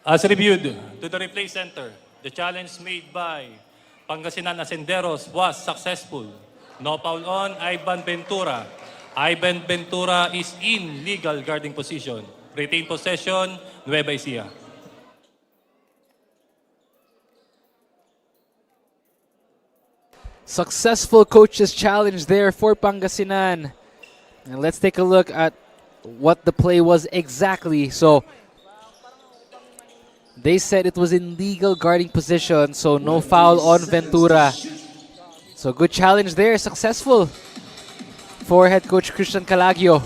As reviewed to the replay center, the challenge made by Pangasinan Asinderos was successful. No foul on Ivan Ventura. Ivan Ventura is in legal guarding position. Retain possession, Nueva Ecija. Successful coach's challenge there for Pangasinan. And let's take a look at what the play was exactly. So they said it was in legal guarding position, so no foul on Ventura. So good challenge there, successful for head coach Christian Calagio.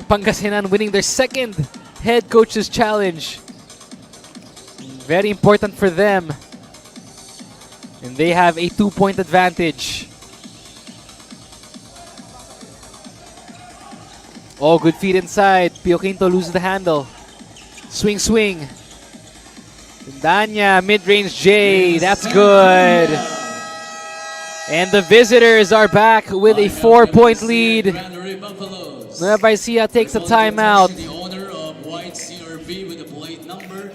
Pangasinan winning their second head coach's challenge. Very important for them. And they have a 2-point advantage. Oh, good feed inside. Pio Quinto loses the handle. Swing, swing. Danya, mid-range J. That's good. And the visitors are back with a 4-point lead. Nueva Ecija takes a timeout. The owner of White CRB with the plate number.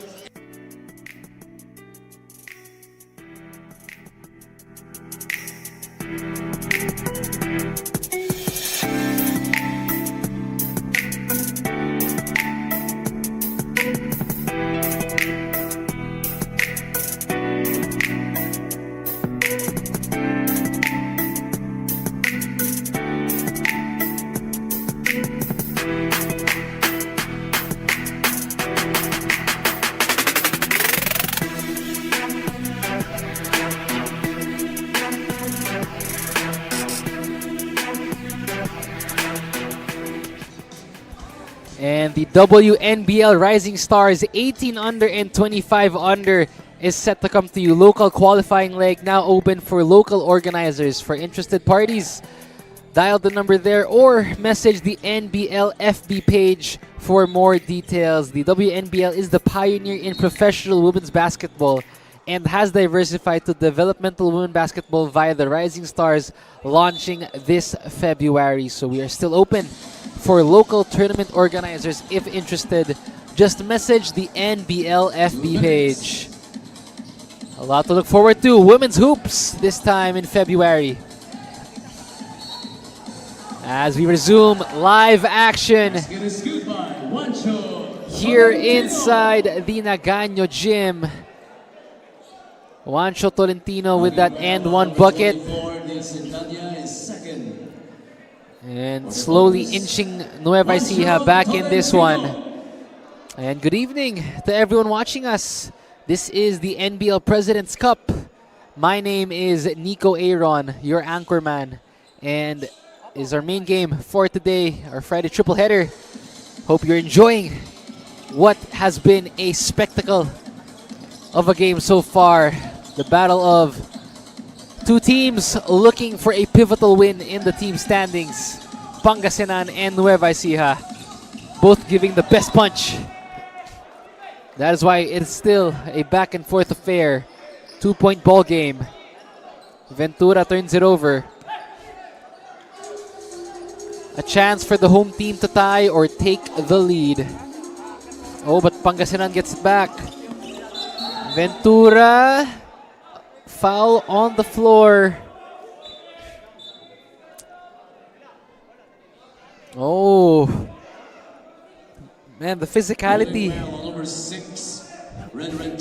And the WNBL Rising Stars 18 under and 25 under is set to come to you. Local qualifying leg now open for local organizers. For interested parties, dial the number there or message the NBL FB page for more details. The WNBL is the pioneer in professional women's basketball and has diversified to developmental women basketball via the Rising Stars launching this February. So we are still open for local tournament organizers if interested. Just message the NBL FB page. A lot to look forward to. Women's hoops this time in February. As we resume live action here inside the Nagaño gym. Juancho Tolentino with that and one bucket. And slowly inching Nueva Ecija back in this one. And good evening to everyone watching us. This is the NBL President's Cup. My name is Nico Aaron, your anchorman. And is our main game for today, our Friday triple header. Hope you're enjoying what has been a spectacle of a game so far. The battle of two teams looking for a pivotal win in the team standings. Pangasinan and Nueva Ecija, both giving the best punch. That is why it is still a back and forth affair. 2-point ball game. Ventura turns it over. A chance for the home team to tie or take the lead. Oh, but Pangasinan gets it back. Ventura. Foul on the floor. Oh. Man, the physicality. Number 6, Renren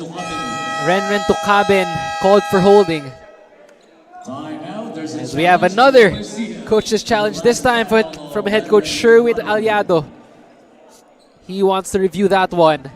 Tukabin called for holding. As we have another coach's challenge, this time from head coach Sherwin Aliado. He wants to review that one.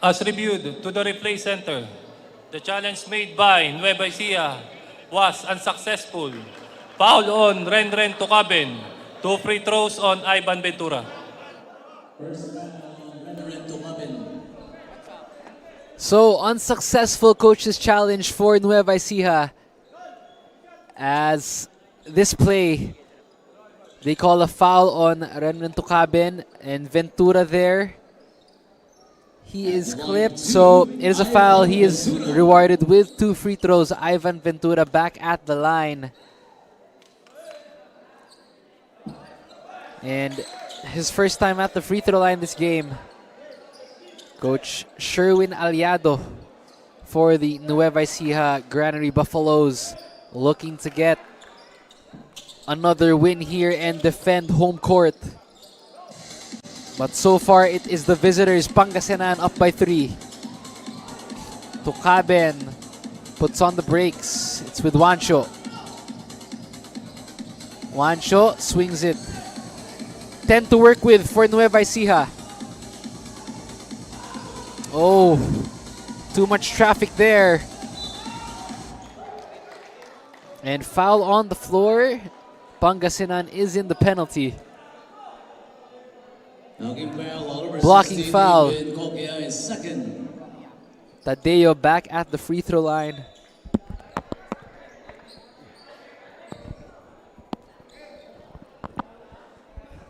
As reviewed to the replay center, the challenge made by Nueva Ecija was unsuccessful. Foul on Renren Tucaben. 2 free throws on Ivan Ventura. So, unsuccessful coach's challenge for Nueva Ecija. As this play, they call a foul on Renren Tucaben and Ventura there. He is clipped, so it is a foul. He is rewarded with 2 free throws. Ivan Ventura back at the line. And his first time at the free throw line this game. Coach Sherwin Aliado for the Nueva Ecija Granary Buffaloes looking to get another win here and defend home court. But so far, it is the visitors, Pangasinan, up by 3. Tucaben puts on the brakes. It's with Juancho. Juancho swings it. 10 to work with for Nueva Ecija. Oh, too much traffic there. And foul on the floor. Pangasinan is in the penalty. Blocking foul. Tadeo back at the free throw line.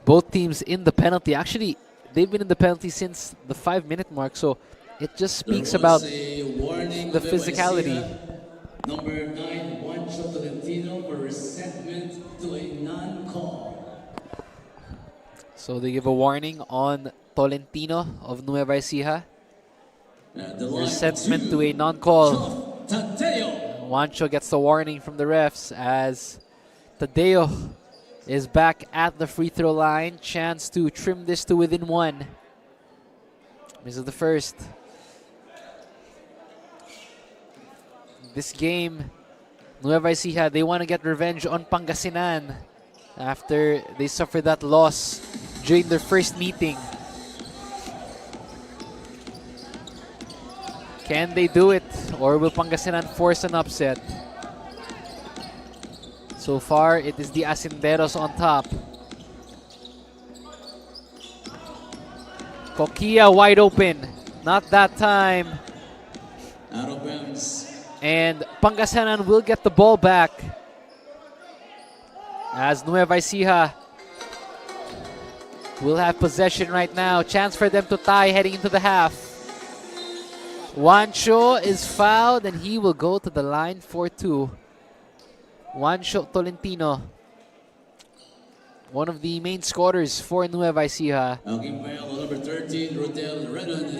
Both teams in the penalty. Actually, they've been in the penalty since the 5-minute mark, so it just speaks about the physicality. Number 9, Juancho Tolentino for resentment to a non-call. So they give a warning on Tolentino of Nueva Ecija. Resentment to a non-call. Juancho gets the warning from the refs as Tadeo is back at the free throw line. Chance to trim this to within 1. This is the first. This game, Nueva Ecija, they want to get revenge on Pangasinan after they suffered that loss during their first meeting. Can they do it, or will Pangasinan force an upset? So far, it is the Asinderos on top. Kokia wide open. Not that time. Out of bounds. And Pangasinan will get the ball back as Nueva Ecija will have possession right now. Chance for them to tie heading into the half. Juancho is fouled and he will go to the line for 2. Juancho Tolentino, one of the main scorers for Nueva Ecija.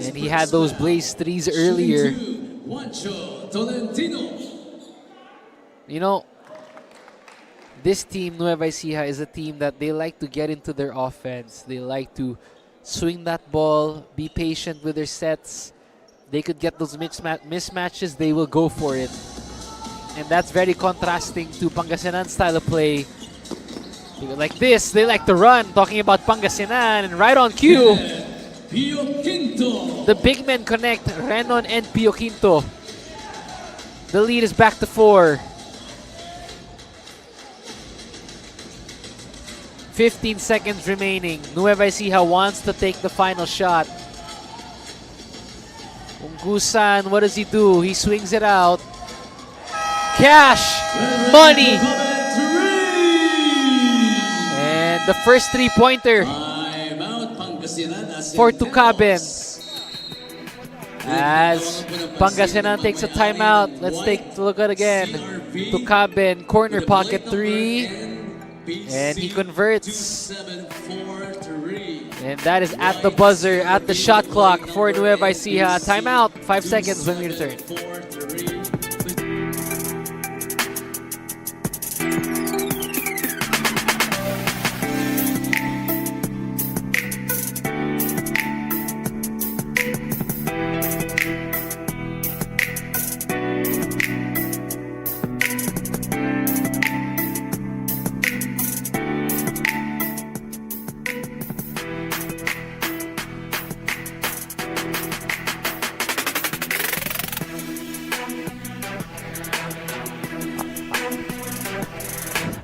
And he had those blaze threes earlier. Juancho Tolentino. You know, this team, Nueva Ecija, is a team that they like to get into their offense. They like to swing that ball, be patient with their sets. They could get those mismatches, they will go for it. And that's very contrasting to Pangasinan's style of play. Like this, they like to run, talking about Pangasinan, and right on cue, the big men connect, Renon and Pio Quinto. The lead is back to 4. 15 seconds remaining. Nueva Ecija wants to take the final shot. Unggusan, what does he do? He swings it out. Cash! Money! And the first three-pointer for Tucaben. As Pangasinan takes a timeout, let's take a look at it again. Tucaben, corner pocket 3. And he converts. And that is at the buzzer, at the shot clock for Nueva Ecija. Timeout, 5 seconds when we return.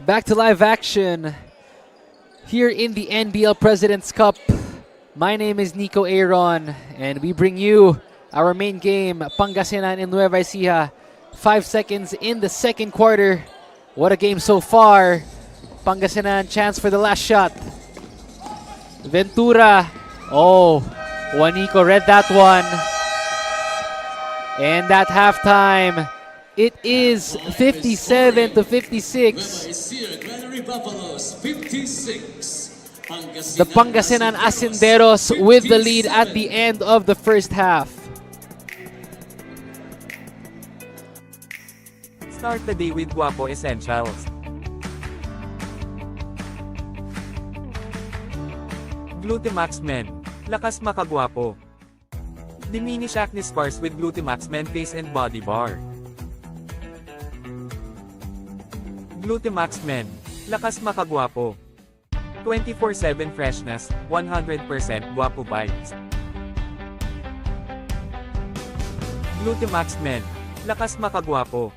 Back to live action here in the NBL President's Cup. My name is Nico Aaron, and we bring you our main game, Pangasinan in Nueva Ecija. 5 seconds in the second quarter. What a game so far. Pangasinan, chance for the last shot. Ventura. Oh, Juanico read that one. And at halftime, it is 57 to 56. Ecija Granary Buffaloes 56. The Pangasinan Asinderos with the lead at the end of the first half. Start the day with Guapo Essentials. Glutimax Men. Lakas makagwapo. Diminish acne scars with Glutimax Men Face and Body Bar. Glutimax Men. Lakas makagwapo. 24/7 freshness, 100% guapo vibes. Glutimax Men. Lakas makagwapo.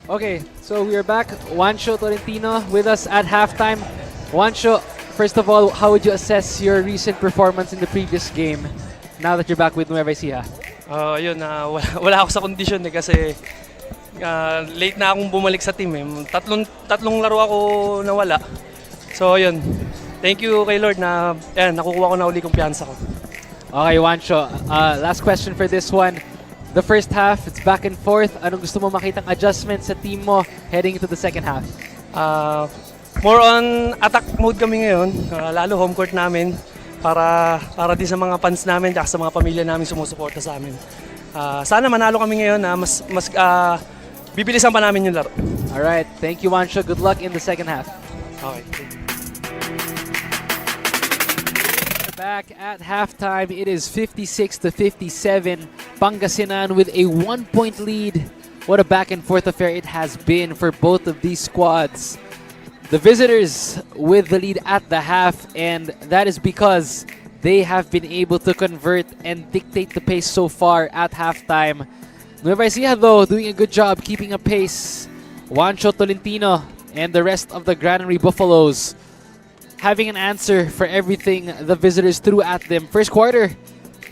Okay, so we are back. Juancho Tolentino with us at halftime. Juancho, first of all, how would you assess your recent performance in the previous game now that you're back with Nueva Ecija? Wala ako sa condition kasi late na akong bumalik sa team eh. Tatlong laro ako nawala. So yun, thank you kay Lord na nakukuha ko na uli kumpiyansa ko. Okay, Juancho, last question for this one. The first half, it's back and forth. Anong gusto mo makitang adjustment sa team mo heading into the second half? More on attack mode kami ngayon, lalo home court namin para din sa mga fans namin at sa mga pamilya namin sumusuporta sa amin. Sana manalo kami ngayon na mas bibilisan pa namin yung laro. Alright, thank you, Juancho. Good luck in the second half. Okay. Back at halftime, it is 56-57. Pangasinan with a 1-point lead. What a back and forth affair it has been for both of these squads. The visitors with the lead at the half, and that is because they have been able to convert and dictate the pace so far at halftime. Nueva Ecija, though, doing a good job keeping a pace. Juancho Tolentino and the rest of the Granary Buffaloes having an answer for everything the visitors threw at them. First quarter,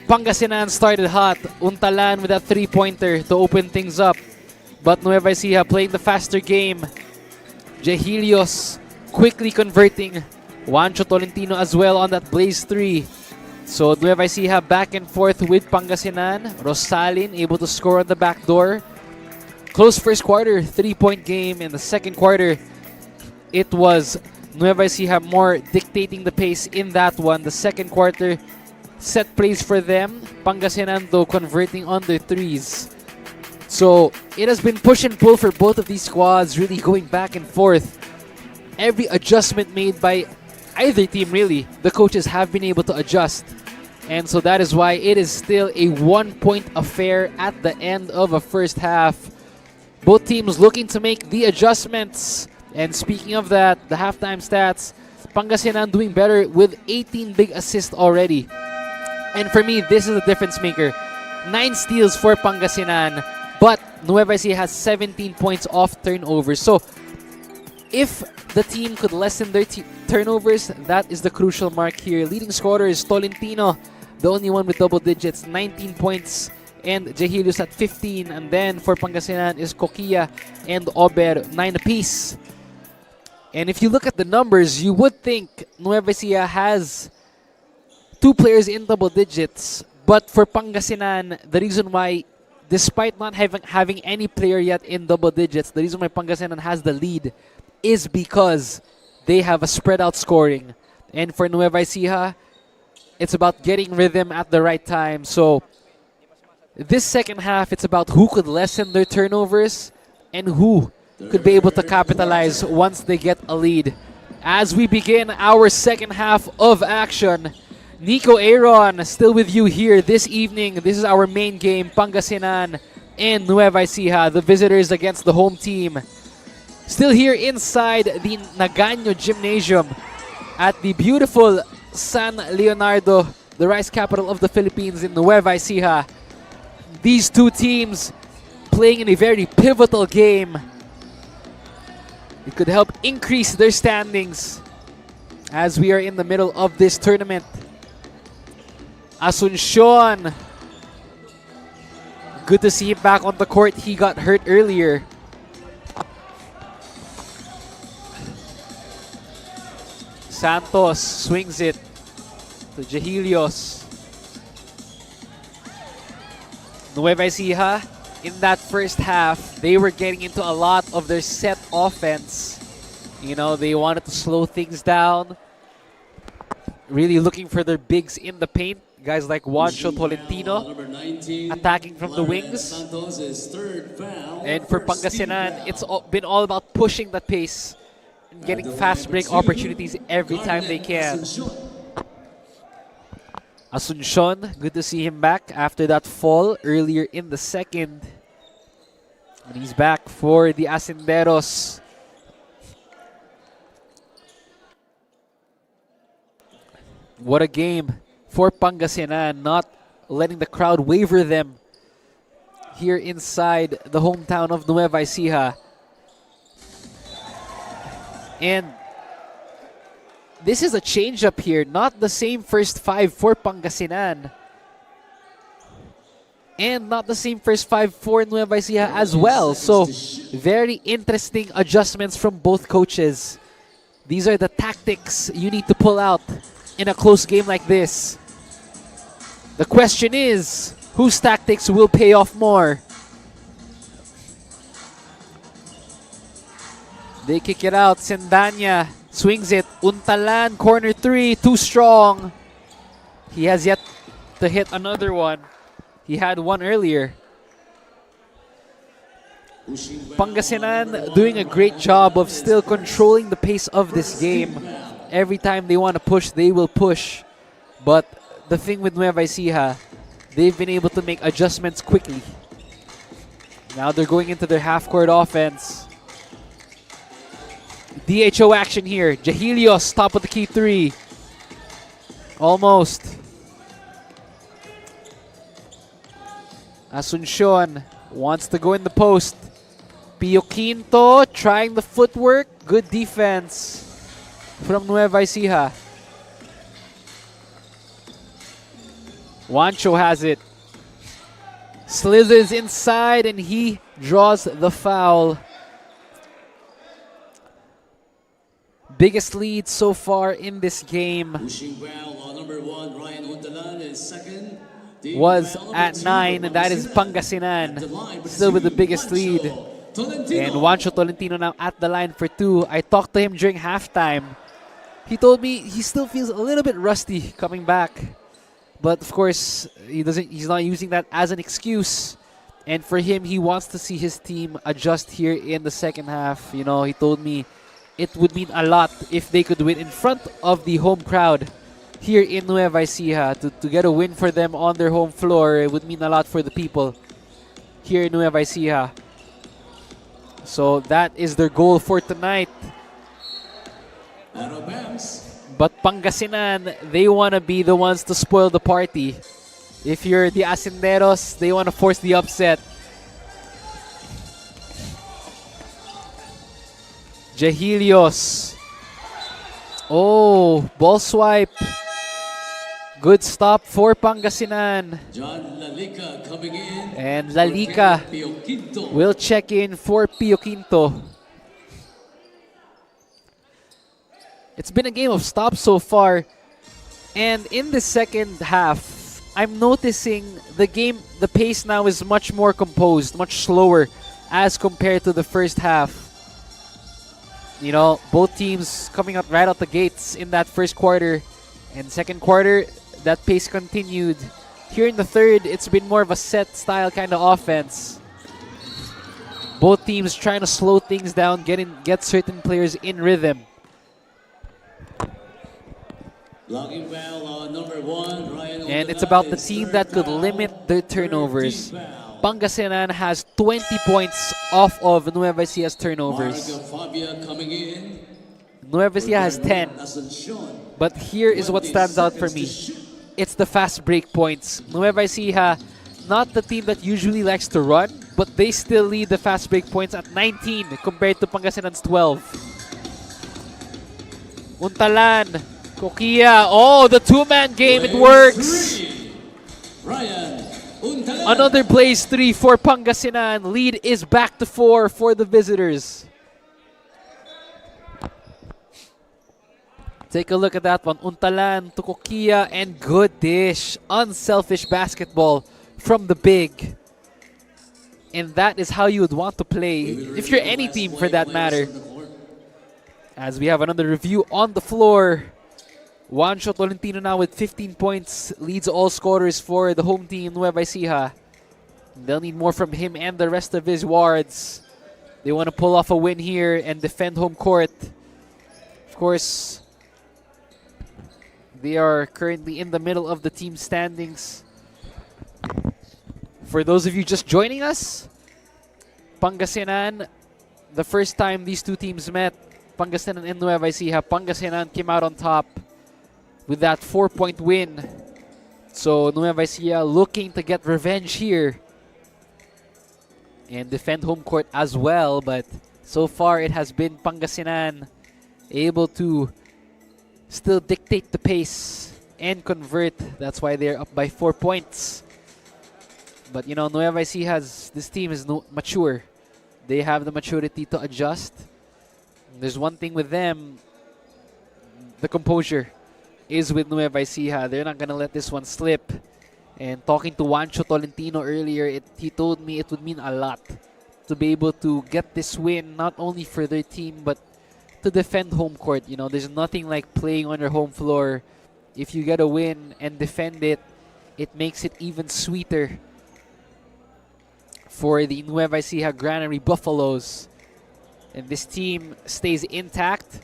Pangasinan started hot. Untalan with that three-pointer to open things up. But Nueva Ecija playing the faster game. Jehilios quickly converting. Juancho Tolentino as well on that blaze three. So Nueva Ecija back and forth with Pangasinan. Rosalin able to score on the back door. Close first quarter, 3-point game. In the second quarter, it was Nueva Ecija more dictating the pace in that one. The second quarter, set plays for them. Pangasinan, though, converting on their threes. So it has been push and pull for both of these squads, really going back and forth. Every adjustment made by either team, really, the coaches have been able to adjust. And so that is why it is still a 1-point affair at the end of a first half. Both teams looking to make the adjustments. And speaking of that, the halftime stats, Pangasinan doing better with 18 big assists already. And for me, this is a difference maker. 9 steals for Pangasinan, but Nueva Ecija has 17 points off turnovers. So if the team could lessen their turnovers, that is the crucial mark here. Leading scorer is Tolentino, the only one with double digits, 19 points. And Jehilios at 15. And then for Pangasinan is Kokia and Ober, 9 apiece. And if you look at the numbers, you would think Nueva Ecija has 2 players in double digits. But for Pangasinan, the reason why, despite not having any player yet in double digits, the reason why Pangasinan has the lead is because they have a spread out scoring. And for Nueva Ecija, it's about getting rhythm at the right time. So this second half, it's about who could lessen their turnovers and who could be able to capitalize once they get a lead. As we begin our second half of action, Nico Aaron still with you here this evening. This is our main game, Pangasinan and Nueva Ecija, the visitors against the home team. Still here inside the Nagaño Gymnasium at the beautiful San Leonardo, the rice capital of the Philippines in Nueva Ecija. These two teams playing in a very pivotal game. It could help increase their standings as we are in the middle of this tournament. Asuncion. Good to see him back on the court. He got hurt earlier. Santos swings it to Jehilios. Nueva Ecija, in that first half, they were getting into a lot of their set offense. You know, they wanted to slow things down. Really looking for their bigs in the paint. Guys like Juancho Tolentino attacking from the wings. And for Pangasinan, it's been all about pushing the pace and getting fast break opportunities every time they can. Asuncion, good to see him back after that fall earlier in the second. And he's back for the Asinderos. What a game for Pangasinan, not letting the crowd waver them here inside the hometown of Nueva Ecija. And this is a change-up here. Not the same first five for Pangasinan. And not the same first five for Nueva Ecija as well. So, very interesting adjustments from both coaches. These are the tactics you need to pull out in a close game like this. The question is, whose tactics will pay off more? They kick it out. Sendanya swings it. Untalan, corner three, too strong. He has yet to hit another one. He had one earlier. Pangasinan doing a great job of still controlling the pace of this game. Every time they want to push, they will push. But the thing with Nueva Ecija, they've been able to make adjustments quickly. Now they're going into their half-court offense. DHO action here. Jahilios, top of the key three. Almost. Asuncion wants to go in the post. Pio Quinto trying the footwork. Good defense from Nueva Ecija. Juancho has it. Slithers inside and he draws the foul. Biggest lead so far in this game was at 9, and that is Pangasinan, still with the biggest lead. And Juancho Tolentino now at the line for 2. I talked to him during halftime. He told me he still feels a little bit rusty coming back. But of course, he's not using that as an excuse. And for him, he wants to see his team adjust here in the second half. You know, he told me it would mean a lot if they could win in front of the home crowd here in Nueva Ecija. To get a win for them on their home floor, it would mean a lot for the people here in Nueva Ecija. So that is their goal for tonight. But Pangasinan, they want to be the ones to spoil the party. If you're the Asinderos, they want to force the upset. Jahilios. Oh, ball swipe. Good stop for Pangasinan. coming in. And Lalika will check in for Pio Quinto. It's been a game of stops so far. And in the second half, I'm noticing the pace now is much more composed, much slower as compared to the first half. You know, both teams coming out right out the gates in that first quarter. And second quarter, that pace continued. Here in the third, it's been more of a set style kind of offense. Both teams trying to slow things down, get certain players in rhythm. And it's about the team that could limit their turnovers. Pangasinan has 20 points off of Nueva Ecija's turnovers. Nueva Ecija has 10. But here is what stands out for me. It's the fast break points. Nueva Ecija, not the team that usually likes to run, but they still lead the fast break points at 19 compared to Pangasinan's 12. Untalan, Kokia. Oh, the two-man game, it works. Another blaze 3 for Pangasinan. Lead is back to 4 for the visitors. Take a look at that one. Untalan to Kokia, and good dish. Unselfish basketball from the big. And that is how you would want to play, if you're any team for that matter. As we have another review on the floor. Juancho Tolentino now with 15 points, leads all scorers for the home team, Nueva Ecija. They'll need more from him and the rest of his wards. They want to pull off a win here and defend home court. Of course, they are currently in the middle of the team standings. For those of you just joining us, Pangasinan, the first time these two teams met, Pangasinan and Nueva Ecija, Pangasinan came out on top with that 4-point win. So Nueva Ecija looking to get revenge here and defend home court as well. But so far it has been Pangasinan able to still dictate the pace and convert. That's why they're up by 4 points. But you know, Nueva Ecija this team is mature. They have the maturity to adjust. There's one thing with them, the composure is with Nueva Ecija. They're not gonna let this one slip. And talking to Juancho Tolentino earlier, he told me it would mean a lot to be able to get this win, not only for their team, but to defend home court. You know, there's nothing like playing on your home floor. If you get a win and defend it, it makes it even sweeter for the Nueva Ecija Granary Buffaloes. And this team stays intact.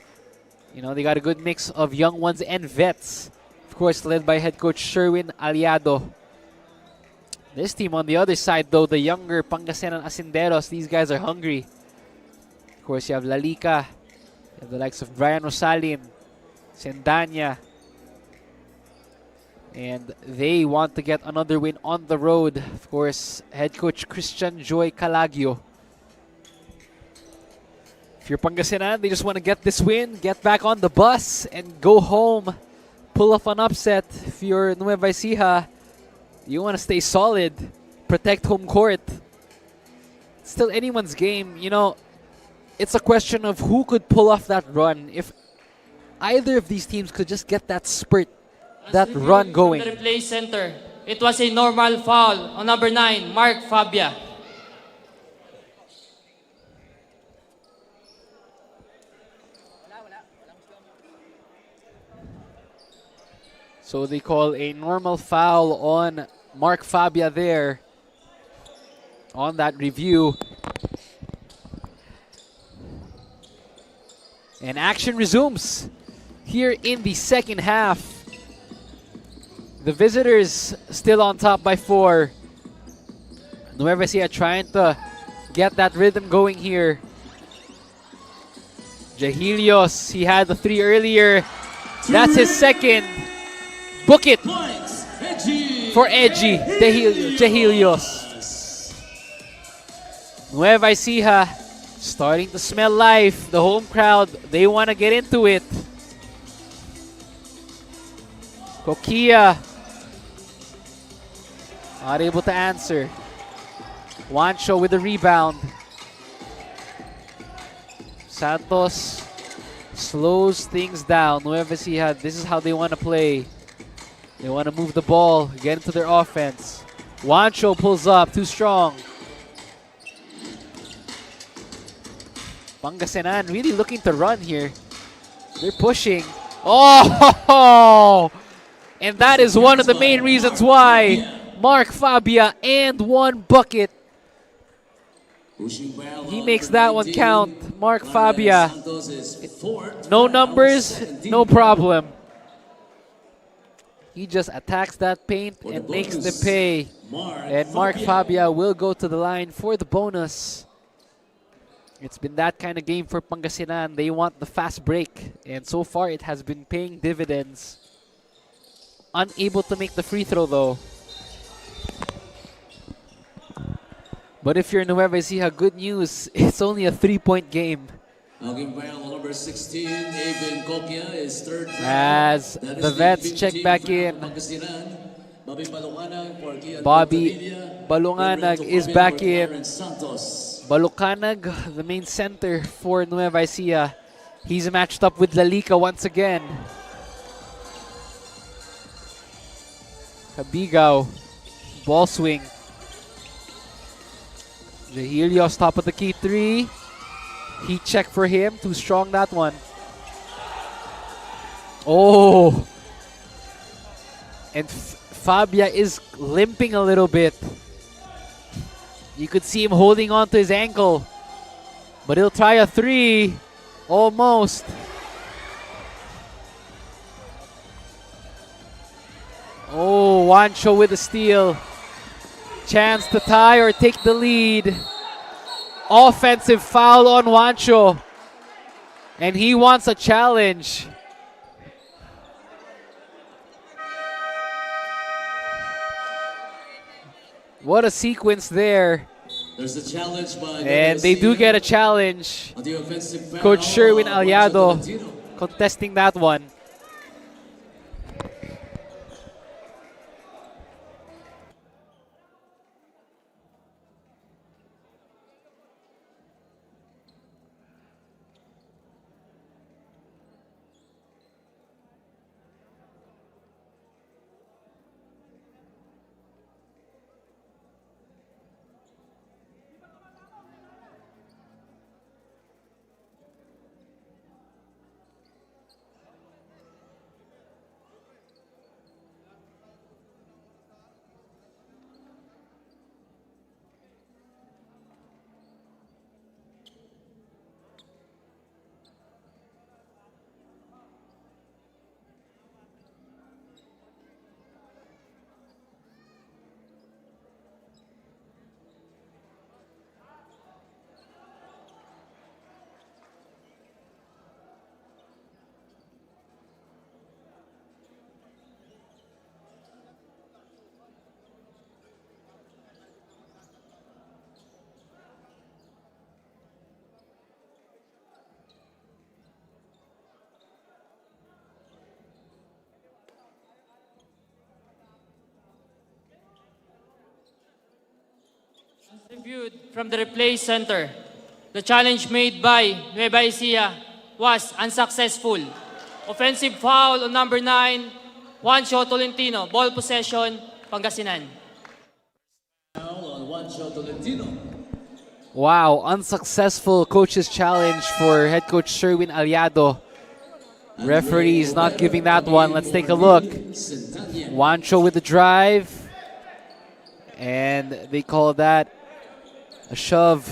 You know, they got a good mix of young ones and vets. Of course, led by head coach Sherwin Aliado. This team on the other side, though, the younger Pangasinan Asinderos, these guys are hungry. Of course, you have Lalika, you have the likes of Brian Rosalin, Sendanya. And they want to get another win on the road. Of course, head coach Christian Joy Calagio. If you're Pangasinan, they just want to get this win, get back on the bus, and go home. Pull off an upset. If you're Nueva Ecija, you want to stay solid, protect home court. It's still anyone's game. You know, it's a question of who could pull off that run. If either of these teams could just get that spurt, that run going. From the replay center, it was a normal foul on number 9, Mark Fabia. So they call a normal foul on Mark Fabia there on that review. And action resumes here in the second half. The visitors still on top by 4. Nueva Ecija trying to get that rhythm going here. Jahilios, he had the 3 earlier. That's his second. Book it for Edgy Jahilios. Nueva Ecija starting to smell life. The home crowd, they want to get into it. Kokia not able to answer. Juancho with the rebound. Santos slows things down. Nueva Ecija, this is how they want to play. They want to move the ball, get into their offense. Juancho pulls up, too strong. Pangasinan really looking to run here. They're pushing. Oh! And that is one of the main reasons why Mark Fabia and 1 bucket. He makes that one count. Mark Fabia. No numbers, no problem. He just attacks that paint and makes them pay. And Mark Fabia will go to the line for the bonus. It's been that kind of game for Pangasinan. They want the fast break. And so far, it has been paying dividends. Unable to make the free throw, though. But if you're Nueva Ecija, good news. It's only a 3-point game. Number 16, Avin Kopia is third. As the vets check back in. Bobby Balunganag is back in. Balukanag, the main center for Nueva Ecija. He's matched up with Lalika once again. Kabigao, ball swing. Jahilios top of the key 3. Heat check for him. Too strong, that one. Oh. And Fabia is limping a little bit. You could see him holding on to his ankle. But he'll try a 3. Almost. Oh, Juancho with a steal. Chance to tie or take the lead. Offensive foul on Juancho. And he wants a challenge. What a sequence there. There's a challenge by And they do get a challenge. on the offensive foul Coach Sherwin on Aliado Tolentino. contesting that one. Reviewed from the replay center. The challenge made by Nueva Ecija was unsuccessful. Offensive foul on number 9, Juancho Tolentino. Ball possession, Pangasinan. Foul on Juancho Tolentino. Wow, unsuccessful coach's challenge for head coach Sherwin Aliado. Referee is not giving that one. Let's take a look. Juancho with the drive. And they call that a shove.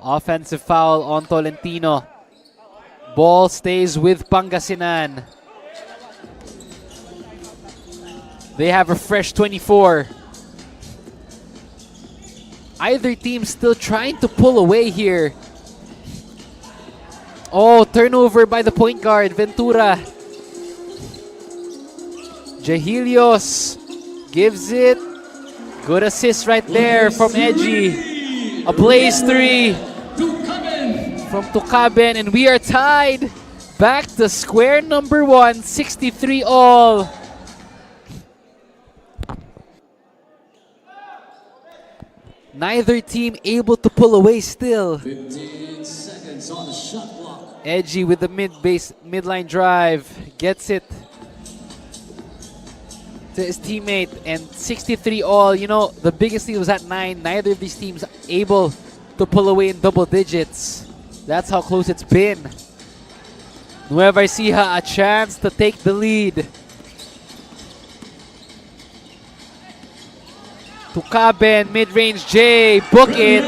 Offensive foul on Tolentino. Ball stays with Pangasinan. They have a fresh 24. Either team still trying to pull away here. Oh, turnover by the point guard, Ventura. Jahilios gives it. Good assist right there from Edgy. A blaze 3 from Tucaben, and we are tied back to square number 1, 63 all. Neither team able to pull away still. 15 seconds on the shot clock. Edgy with the midline drive, gets it to his teammate, and 63 all. You know, the biggest lead was at 9. Neither of these teams able to pull away in double digits. That's how close it's been. Nueva Ecija a chance to take the lead. Tucaben, mid-range J, book it.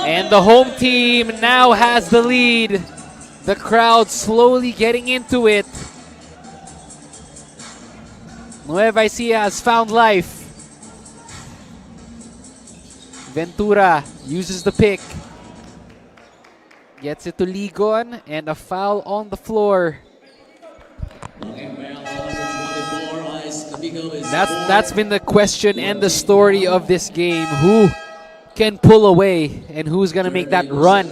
And the home team now has the lead. The crowd slowly getting into it. Nueva Ecija has found life. Ventura uses the pick. Gets it to Ligon, and a foul on the floor. That's been the question and the story of this game. Who can pull away and who's gonna make that run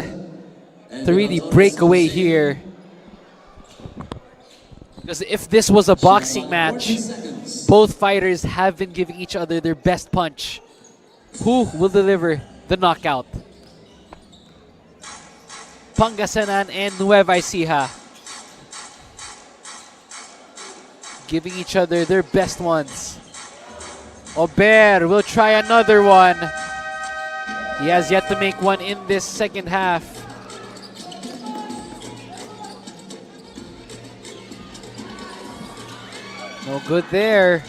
to really break away here? Because if this was a boxing match, both fighters have been giving each other their best punch. Who will deliver the knockout? Pangasinan and Nueva Ecija giving each other their best ones. Ober will try another one. He has yet to make one in this second half. No good there.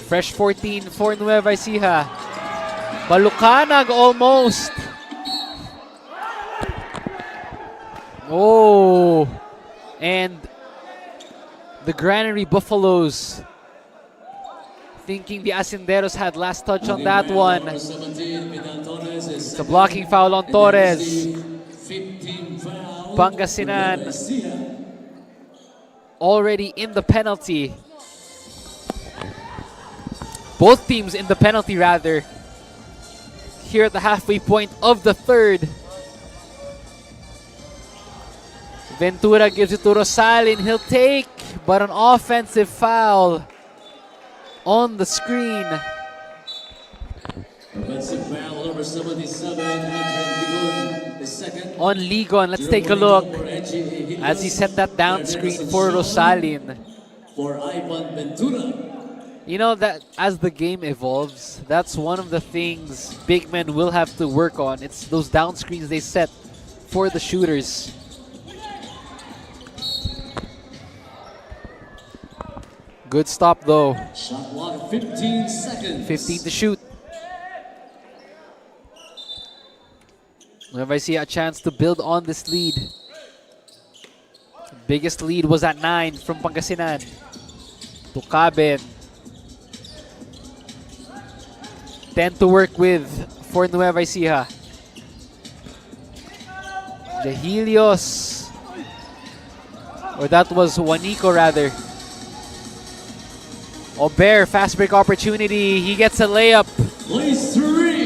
Fresh 14 for Nueva Ecija. Balukanag almost. Oh, and the Granary Buffaloes thinking the Asinderos had last touch on that one. It's a blocking foul on Torres. Pangasinan already in the penalty. Both teams in the penalty rather. here at the halfway point of the third. Ventura gives it to Rosalin. He'll take, but an offensive foul on the screen. Offensive foul, number 77, Adrian Ligon, the second. On Ligon, let's take a look as he set that down screen for Rosalin. For Ivan Ventura. You know that as the game evolves, that's one of the things big men will have to work on. It's those down screens they set for the shooters. Good stop though. Shot clock 15 seconds. 15 to shoot. Whenever I see a chance to build on this lead. Biggest lead was at 9 from Pangasinan. Tukaben. 10 to work with for Nueva Ecija. Jahilios. Or that was Juanico rather. Ober, fast break opportunity. He gets a layup.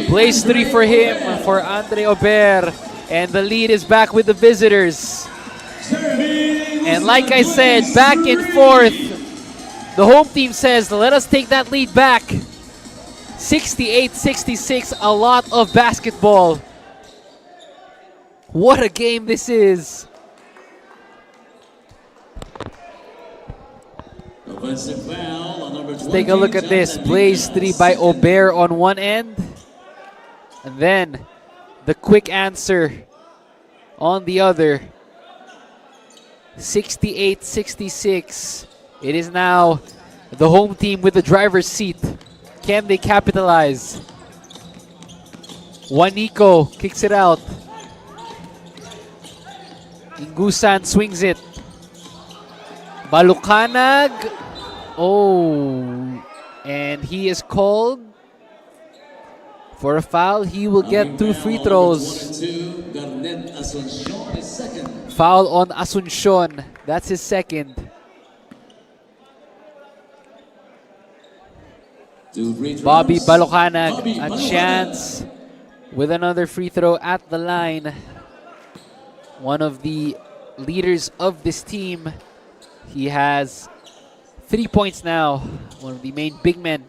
Place 3 for him, for Andre Ober. And the lead is back with the visitors. And like I said, back and forth. The home team says, let us take that lead back. 68-66, a lot of basketball. What a game this is. Offensive foul on number 20. Let's take a look at this. Blaze 3 by Ober on one end. And then the quick answer on the other. 68-66. It is now the home team with the driver's seat. Can they capitalize? Juanico kicks it out. Ingusan swings it. Balukanag. Oh, and he is called for a foul. He will get 2 free throws. Foul on Asuncion. That's his second. Bobby Balukanag, a chance with another free throw at the line. One of the leaders of this team. He has 3 points now. One of the main big men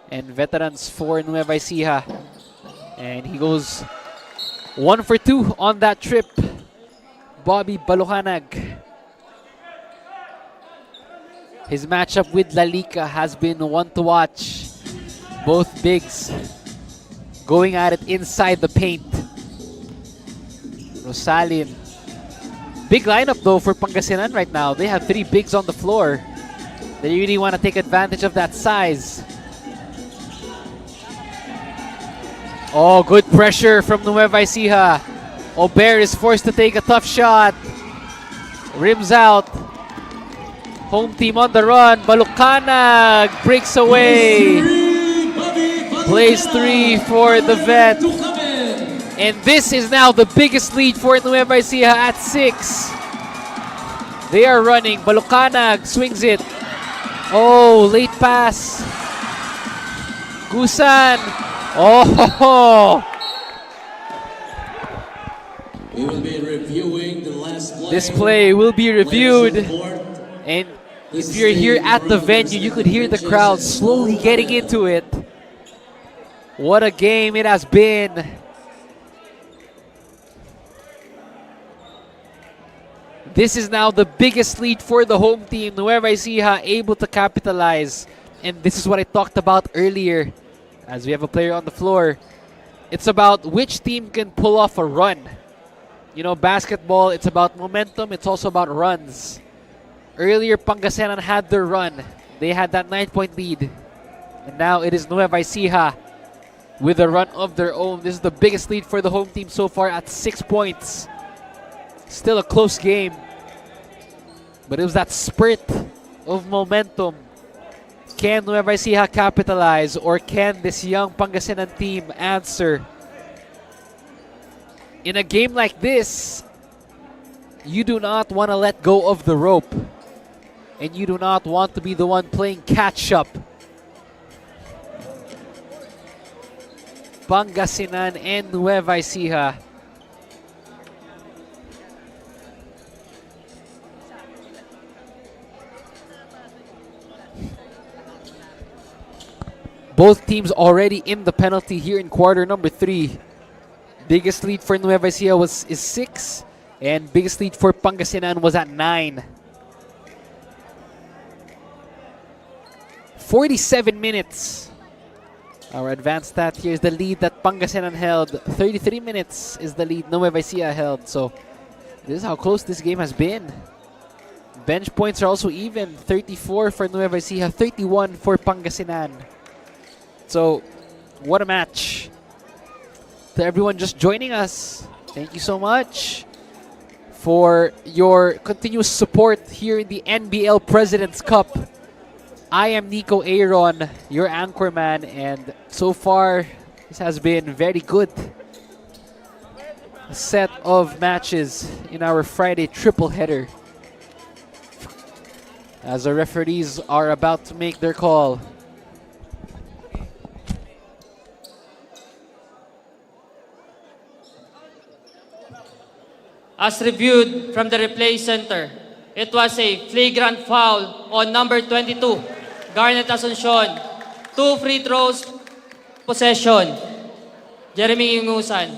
and veterans for Nueva Ecija. And he goes 1 for 2 on that trip. Bobby Balukanag. His matchup with Lalika has been one to watch. Both bigs going at it inside the paint. Rosalin. Big lineup though for Pangasinan right now. They have 3 bigs on the floor. They really want to take advantage of that size. Oh, good pressure from Nueva Ecija. Ober is forced to take a tough shot. Rims out. Home team on the run. Balukanag breaks away. Plays 3 for the vet. And this is now the biggest lead for Nueva Ecija at 6. They are running. Balukanag swings it. Oh, late pass. Gusan. Oh. We will be reviewing the last play. This play will be reviewed. And if you're here at the venue, you could hear the crowd slowly getting into it. What a game it has been. This is now the biggest lead for the home team. Nueva Ecija able to capitalize. And this is what I talked about earlier. As we have a player on the floor. It's about which team can pull off a run. You know, basketball, it's about momentum. It's also about runs. Earlier, Pangasinan had their run. They had that 9-point lead. And now it is Nueva Ecija with a run of their own. This is the biggest lead for the home team so far at 6 points. Still a close game. But it was that spurt of momentum. Can Nueva Ecija capitalize, or can this young Pangasinan team answer? In a game like this, you do not want to let go of the rope. And you do not want to be the one playing catch-up. Pangasinan and Nueva Ecija. Both teams already in the penalty here in quarter number 3. Biggest lead for Nueva Ecija is 6, and biggest lead for Pangasinan was at 9. 47 minutes. Our advanced stat here is the lead that Pangasinan held. 33 minutes is the lead Nueva Ecija held. So this is how close this game has been. Bench points are also even. 34 for Nueva Ecija, 31 for Pangasinan. So, what a match. To everyone just joining us, thank you so much for your continuous support here in the NBL President's Cup. I am Nico Aaron, your anchorman, and so far, this has been very good. A set of matches in our Friday triple header. As the referees are about to make their call. As reviewed from the replay center, it was a flagrant foul on number 22, Garnet Asuncion. 2 free throws, possession. Jeremy Ingusan.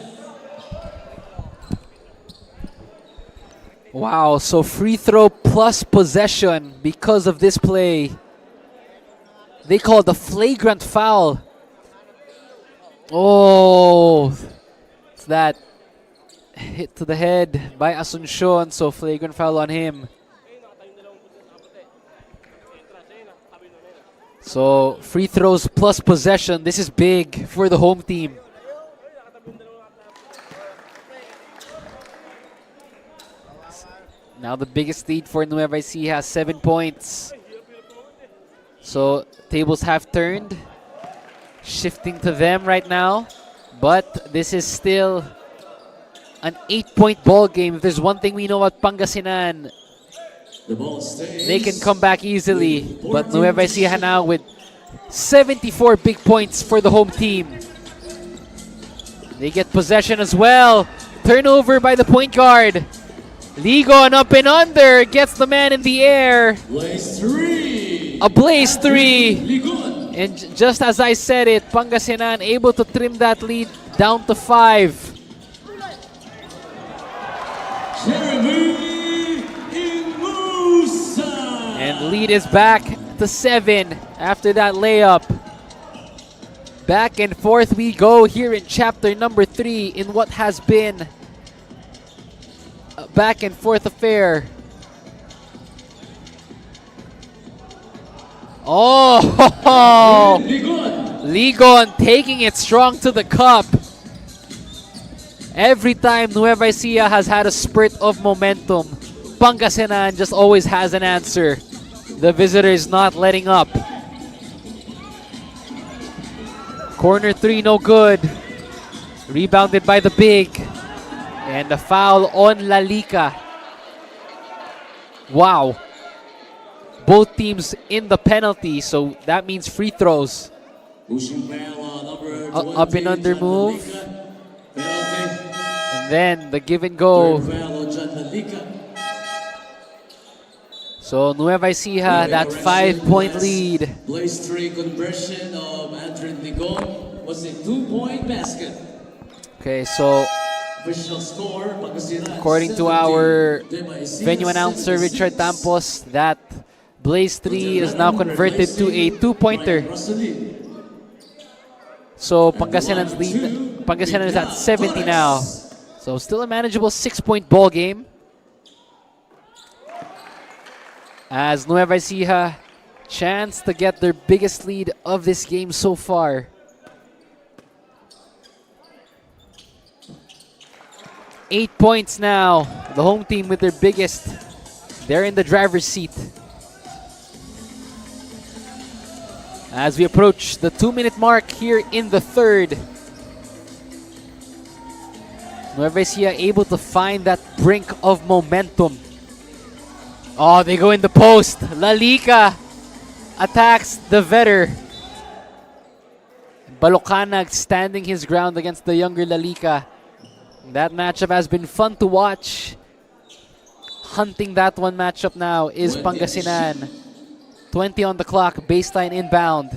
Wow, so free throw plus possession because of this play. They call it the flagrant foul. Oh, it's that hit to the head by Asuncion, so flagrant foul on him. So free throws plus possession. This is big for the home team. Now the biggest lead for Nueva Ecija has 7 points. So tables have turned. Shifting to them right now. But this is still an 8-point ball game. If there's one thing we know about Pangasinan, they can come back easily. But Nueva Ecija now with 74 big points for the home team. They get possession as well. Turnover by the point guard. Ligon up and under. Gets the man in the air. A blaze 3. And just as I said it, Pangasinan able to trim that lead down to 5. And lead is back to 7 after that layup. Back and forth we go here in chapter number 3 in what has been a back and forth affair. Oh, Ligon taking it strong to the cup. Every time Nueva Ecija has had a spurt of momentum, Pangasinan just always has an answer. The visitor is not letting up. Corner 3, no good. Rebounded by the big. And a foul on Lalika. Wow. Both teams in the penalty, so that means free throws. Up and under move. And then the give and go. So Nueva Ecija, that 5-point lead. Blaze 3 conversion of Andrew Ligon was a 2-point basket. Okay, so Official score, Pangasinan according to our venue announcer Richard Tampos, that Blaze 3 is now converted to a 2-pointer. So Pangasinan's lead, Pangasinan is at 70 now. So still a manageable 6-point ball game. As Nueva Ecija chance to get their biggest lead of this game so far. 8 points now. The home team with their biggest. They're in the driver's seat. As we approach the 2-minute mark here in the third. Nueva Ecija able to find that brink of momentum. Oh, they go in the post. Lalika attacks the vetter. Balucanag standing his ground against the younger Lalika. That matchup has been fun to watch. Hunting that one matchup now is Pangasinan. 20 on the clock, baseline inbound.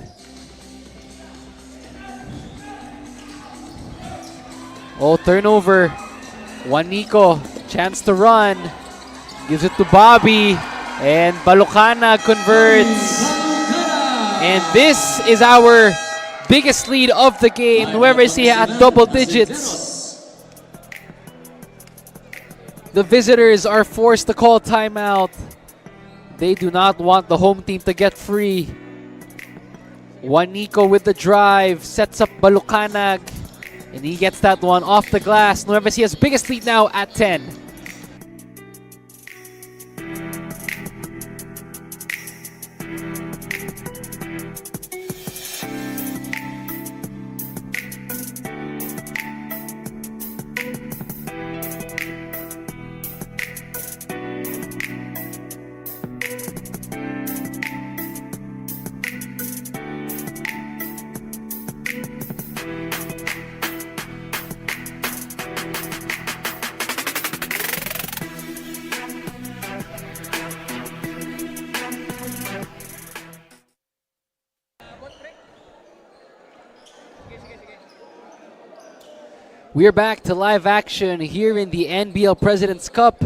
Oh, turnover. Juanico, chance to run. Gives it to Bobby. And Balucanag converts. And this is our biggest lead of the game. Nueva Ecija at double digits. The visitors are forced to call timeout. They do not want the home team to get free. Juanico with the drive, sets up Balucanag, and he gets that one off the glass. Nueva Ecija's biggest lead now at 10. We're back to live action here in the NBL President's Cup.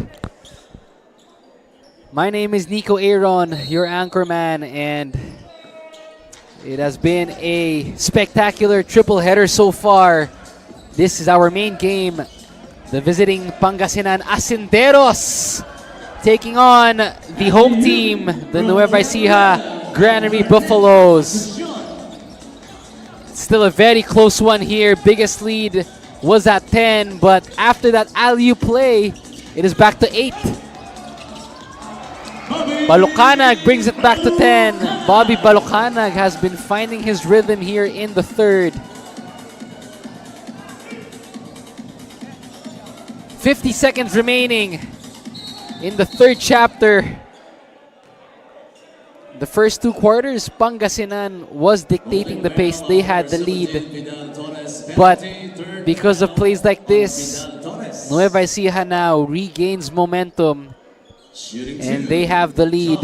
My name is Nico Aaron, your anchorman, and it has been a spectacular triple header so far. This is our main game. The visiting Pangasinan Asinderos taking on the home team, the Nueva Ecija Granary Buffaloes. Still a very close one here. Biggest lead was at 10, but after that alley-oop play, it is back to 8. Balucanag brings it back to 10. Bobby Balucanag has been finding his rhythm here in the third. 50 seconds remaining in the third chapter. The first 2 quarters, Pangasinan was dictating the pace. They had the lead. But because of plays like this, Nueva Ecija now regains momentum. And they have the lead.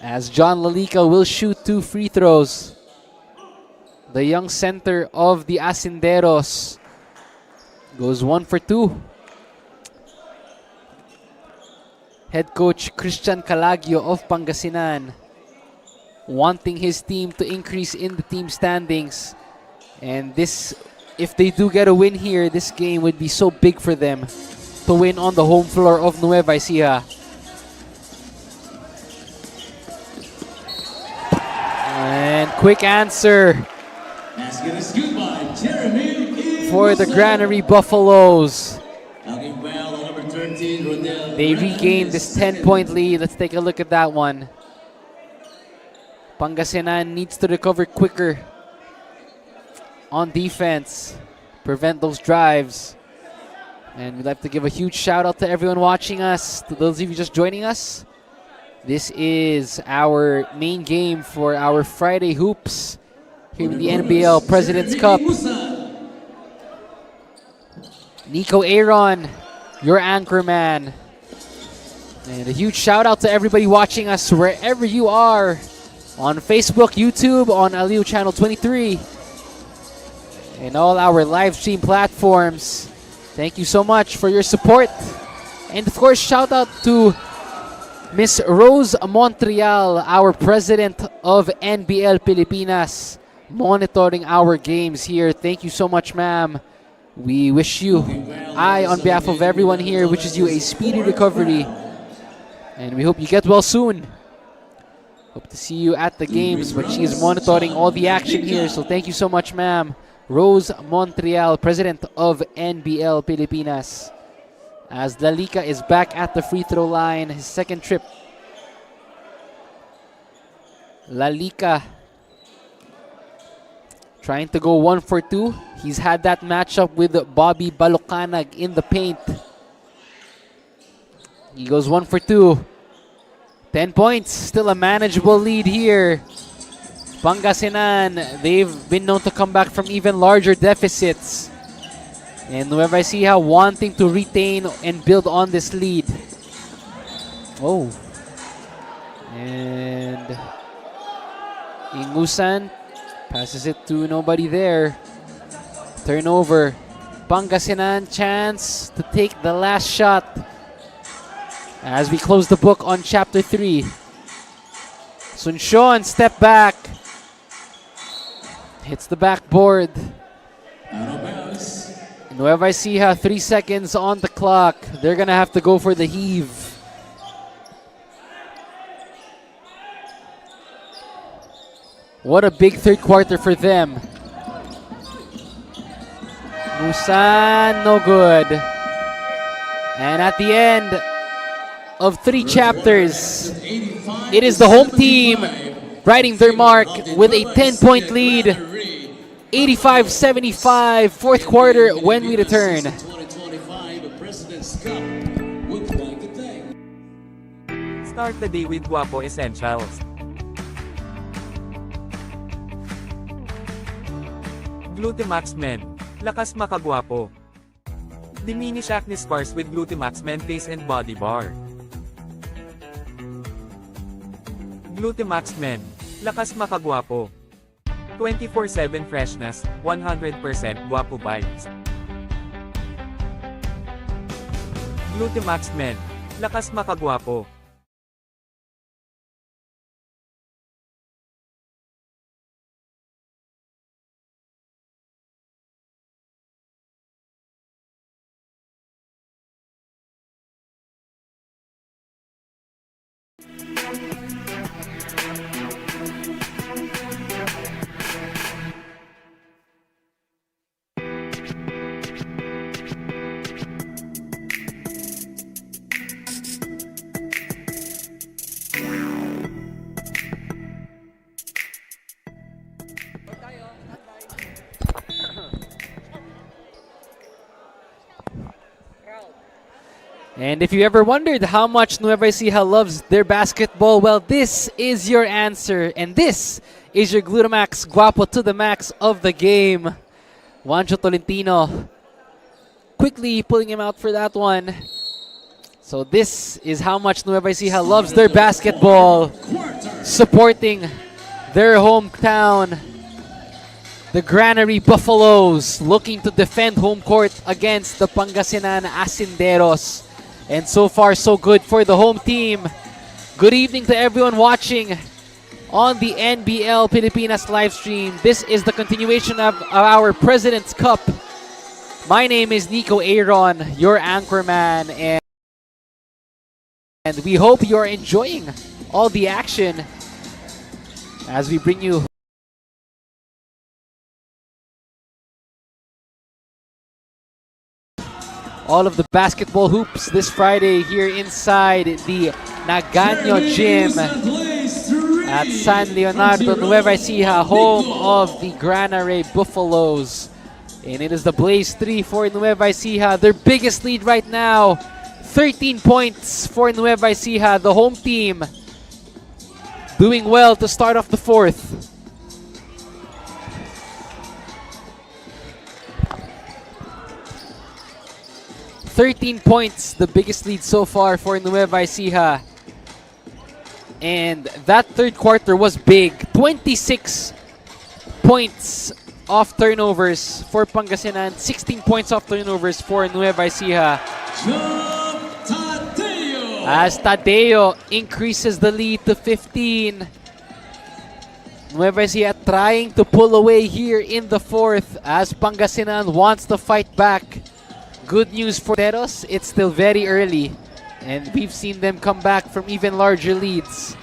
As John Lalika will shoot 2 free throws. The young center of the Asinderos goes 1 for 2. Head coach Christian Calagio of Pangasinan wanting his team to increase in the team standings. And this, if they do get a win here, this game would be so big for them to win on the home floor of Nueva Ecija. And quick answer for the Granary Buffaloes. They regain this 10-point lead. Let's take a look at that one. Pangasinan needs to recover quicker on defense, prevent those drives. And we'd like to give a huge shout out to everyone watching us, to those of you just joining us. This is our main game for our Friday hoops here in the NBL President's Cup. Nico Aaron, your anchorman. And a huge shout out to everybody watching us wherever you are, on Facebook, YouTube, on Aliu Channel 23, and all our live stream platforms. Thank you so much for your support. And of course, shout out to Miss Rose Montreal, our president of NBL Pilipinas, monitoring our games here. Thank you so much, ma'am. We wish you, on behalf of everyone here, wishes you a speedy recovery. And we hope you get well soon. Hope to see you at the games, but she is monitoring all the action here. So thank you so much, ma'am. Rose Montreal, president of NBL Pilipinas. As Lalika is back at the free throw line, his second trip. Lalika trying to go 1 for 2. He's had that matchup with Bobby Balucanag in the paint. He goes 1 for 2. 10 points, still a manageable lead here Pangasinan, they've been known to come back from even larger deficits. And Nueva Ecija wanting to retain and build on this lead. Oh. And Ingusan passes it to nobody there. Turnover. Pangasinan chance to take the last shot as we close the book on chapter 3. Sunshon step back. Hits the backboard. Nueva Ecija, 3 seconds on the clock. They're gonna have to go for the heave. What a big third quarter for them. Musan, no good. And at the end of 3 chapters, it is the home team riding their mark with a 10-point lead. 85-75, fourth quarter when we return. Start the day with Guapo Essentials. Glutamax Men. Lakas makagwapo. Diminish acne scars with Glutamax Men Face and Body Bar. Glutamax Men. Lakas makagwapo. 24/7 freshness, 100% guapo vibes. Glutamax Men. Lakas makagwapo. And if you ever wondered how much Nueva Ecija loves their basketball, well, this is your answer. And this is your Glutamax Guapo to the max of the game. Juancho Tolentino quickly pulling him out for that one. So this is how much Nueva Ecija loves their basketball, supporting their hometown. The Granary Buffaloes looking to defend home court against the Pangasinan Asinderos. And so far, so good for the home team. Good evening to everyone watching on the NBL Pilipinas live stream. This is the continuation of our President's Cup. My name is Nico Aaron, your anchorman, and we hope you're enjoying all the action as we bring you all of the basketball hoops this Friday here inside the Nagaño Gym at San Leonardo, Nueva Ecija, home of the Granary Buffaloes. And it is the Blaze 3 for Nueva Ecija, their biggest lead right now. 13 points for Nueva Ecija, the home team, doing well to start off the fourth. "13 points, the biggest lead so far for Nueva Ecija. And that third quarter was big. 26 points off turnovers for Pangasinan, 16 points off turnovers for Nueva Ecija. As Tadeo increases the lead to 15. Nueva Ecija trying to pull away here in the fourth as Pangasinan wants to fight back. Good news for Teros, it's still very early and we've seen them come back from even larger leads.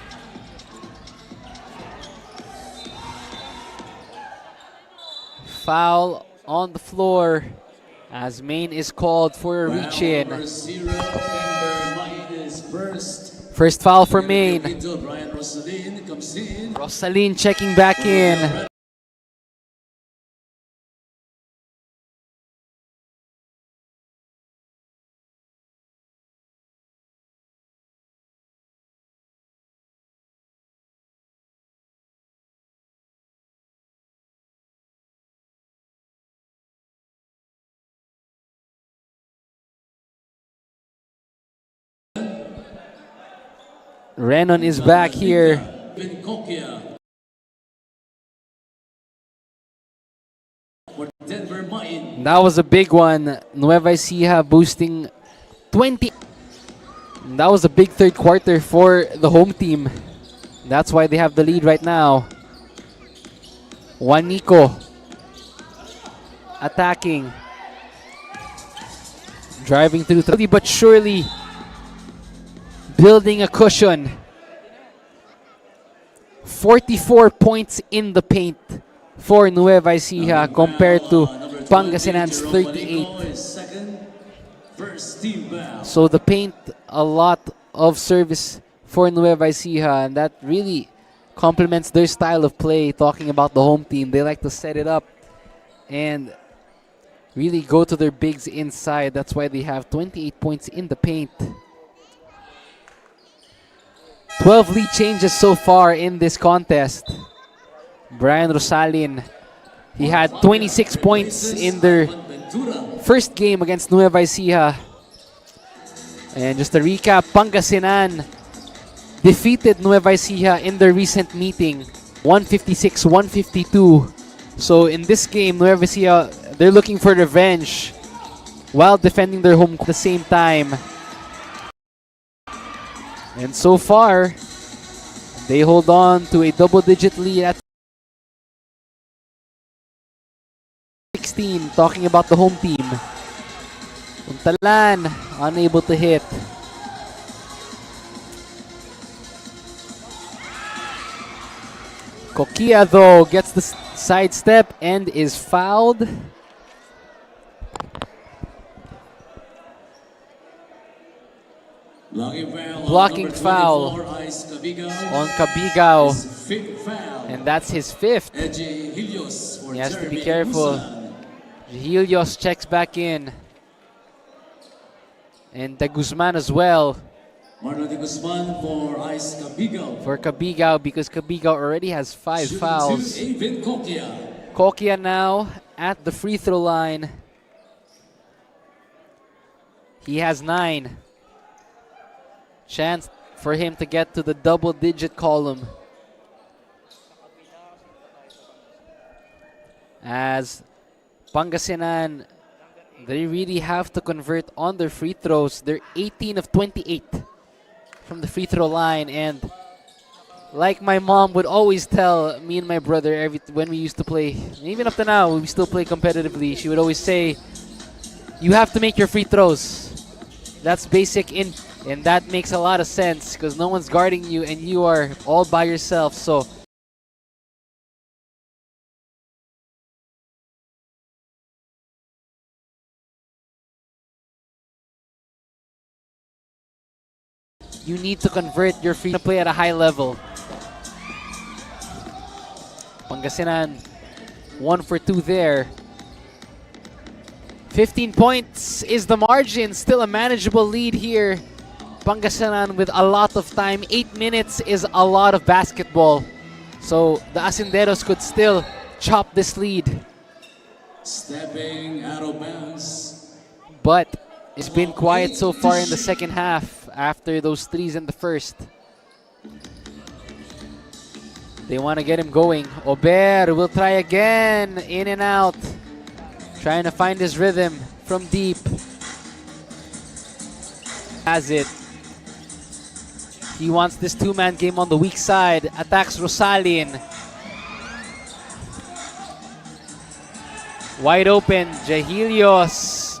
Foul on the floor as Main is called for a reach-in. First foul for Main. Rosalin checking back in. Renon is back here. That was a big one. Nueva Ecija boosting 20. That was a big third quarter for the home team. That's why they have the lead right now. Juanico attacking. Driving through, slowly but surely building a cushion. 44 points in the paint for Nueva Ecija compared to Pangasinan's 38. So the paint, a lot of service for Nueva Ecija, and that really complements their style of play. Talking about the home team, they like to set it up and really go to their bigs inside. That's why they have 28 points in the paint. 12 lead changes so far in this contest. Brian Rosalin, he had 26 points in their first game against Nueva Ecija. And just to recap, Pangasinan defeated Nueva Ecija in their recent meeting, 156-152. So in this game, Nueva Ecija, they're looking for revenge while defending their home at the same time. And so far, they hold on to a double-digit lead at 16, talking about the home team. Puntalan, unable to hit. Kokia, though, gets the sidestep and is fouled. Blocking foul on Cabigao. And that's his fifth. He has to be careful. Helios checks back in. And De Guzman as well. For Cabigao, because Cabigao already has 5 fouls. Kokia now at the free throw line. He has 9. Chance for him to get to the double-digit column. As Pangasinan, they really have to convert on their free throws. They're 18 of 28 from the free throw line. And like my mom would always tell me and my brother when we used to play, even up to now, we still play competitively, she would always say, you have to make your free throws. That's basic and that makes a lot of sense because no one's guarding you and you are all by yourself. So you need to convert your free to play at a high level. Pangasinan 1 for 2 there. 15 points is the margin. Still a manageable lead here. Pangasinan with a lot of time. 8 minutes is a lot of basketball. So the Asinderos could still chop this lead. Stepping out of bounds. But it's been quiet so far in the second half after those threes in the first. They want to get him going. Ober will try again. In and out. Trying to find his rhythm from deep. Has it. He wants this two-man game on the weak side. Attacks Rosalin. Wide open. Jahilios.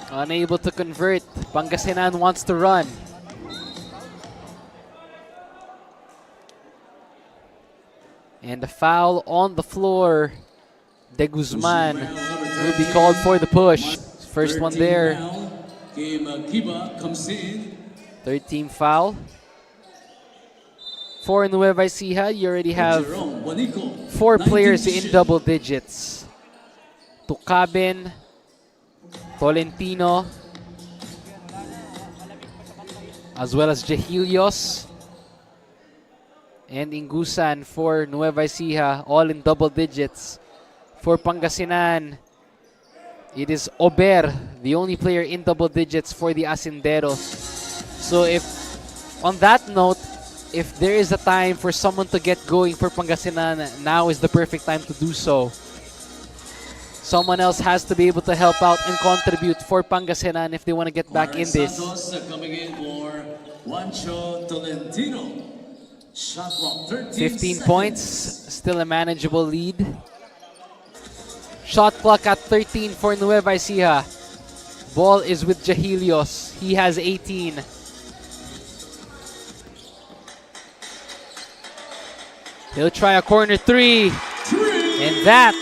Unable to convert. Pangasinan wants to run. And a foul on the floor. De Guzman will be called for the push. First one there. Third team foul. For Nueva Ecija, you already have 4 players in double digits. Tucabin, Tolentino, as well as Jahilios and Ingusan for Nueva Ecija, all in double digits. For Pangasinan, it is Ober, the only player in double digits for the Asinderos. So if, on that note, if there is a time for someone to get going for Pangasinan, now is the perfect time to do so. Someone else has to be able to help out and contribute for Pangasinan if they want to get back in this. Santos coming in for Juancho Tolentino. Shot clock 13 15 seconds. points, still a manageable lead. Shot clock at 13 for Nueva Ecija. Ball is with Jahilios. He has 18. He'll try a corner three. And that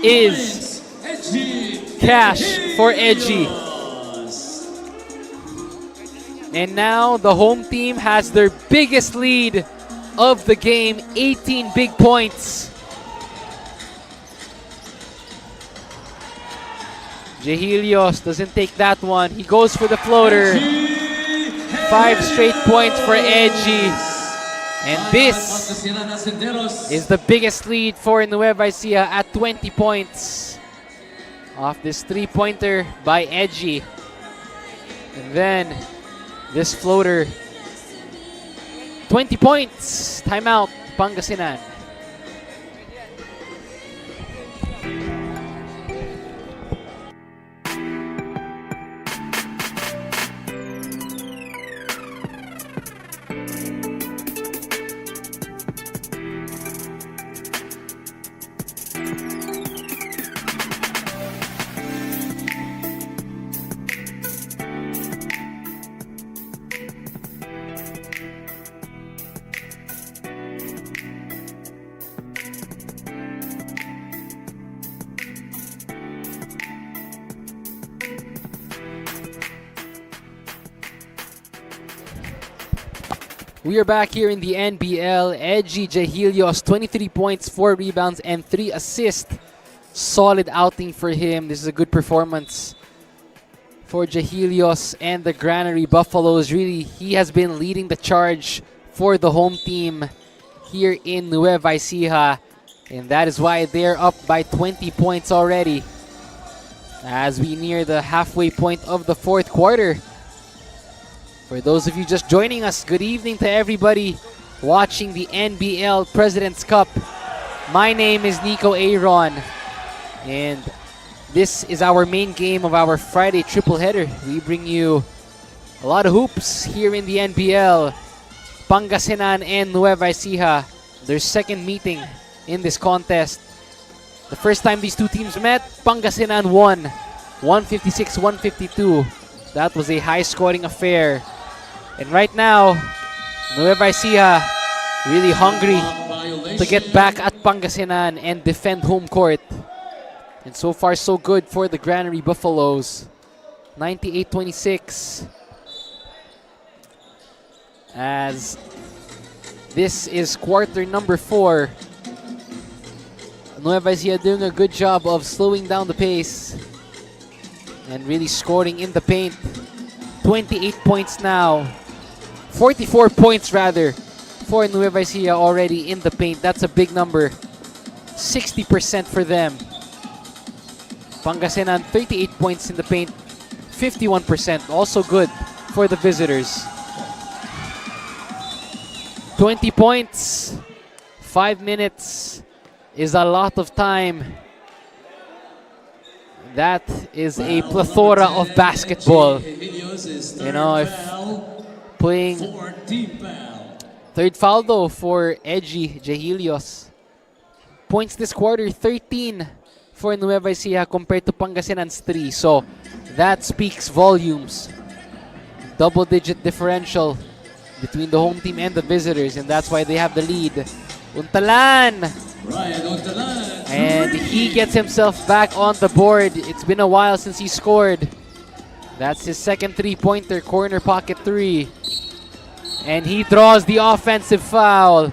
is cash for Edgy. And now the home team has their biggest lead of the game, 18 big points. Jahilios doesn't take that one. He goes for the floater. 5 straight points for Edgy. And this is the biggest lead for Nueva Ecija at 20 points. Off this 3-pointer by Edgy. And then this floater. 20 points. Timeout, Pangasinan. We are back here in the NBL. Edgy Jahilios, 23 points, 4 rebounds, and 3 assists. Solid outing for him. This is a good performance for Jahilios and the Granary Buffaloes. Really, he has been leading the charge for the home team here in Nueva Ecija. And that is why they're up by 20 points already as we near the halfway point of the 4th quarter. For those of you just joining us, good evening to everybody watching the NBL President's Cup. My name is Nico Aaron, and this is our main game of our Friday triple header. We bring you a lot of hoops here in the NBL. Pangasinan and Nueva Ecija, their second meeting in this contest. The first time these two teams met, Pangasinan won 156-152. That was a high-scoring affair. And right now, Nueva Ecija really hungry to get back at Pangasinan and defend home court. And so far, so good for the Granary Buffaloes. 98-26. As this is quarter number 4. Nueva Ecija doing a good job of slowing down the pace and really scoring in the paint. 28 points now. 44 points rather for Nueva Ecija already in the paint. That's a big number. 60% for them. Pangasinan 38 points in the paint. 51%. Also good for the visitors. 20 points. 5 minutes is a lot of time. That is a plethora of basketball. You know, if playing third foul though for Edgy Jahilios. Points this quarter, 13 for Nueva Ecija compared to Pangasinan's 3. So that speaks volumes. Double-digit differential between the home team and the visitors, and that's why they have the lead. Untalan! And he gets himself back on the board. It's been a while since he scored. That's his second 3-pointer, corner pocket 3. And he draws the offensive foul.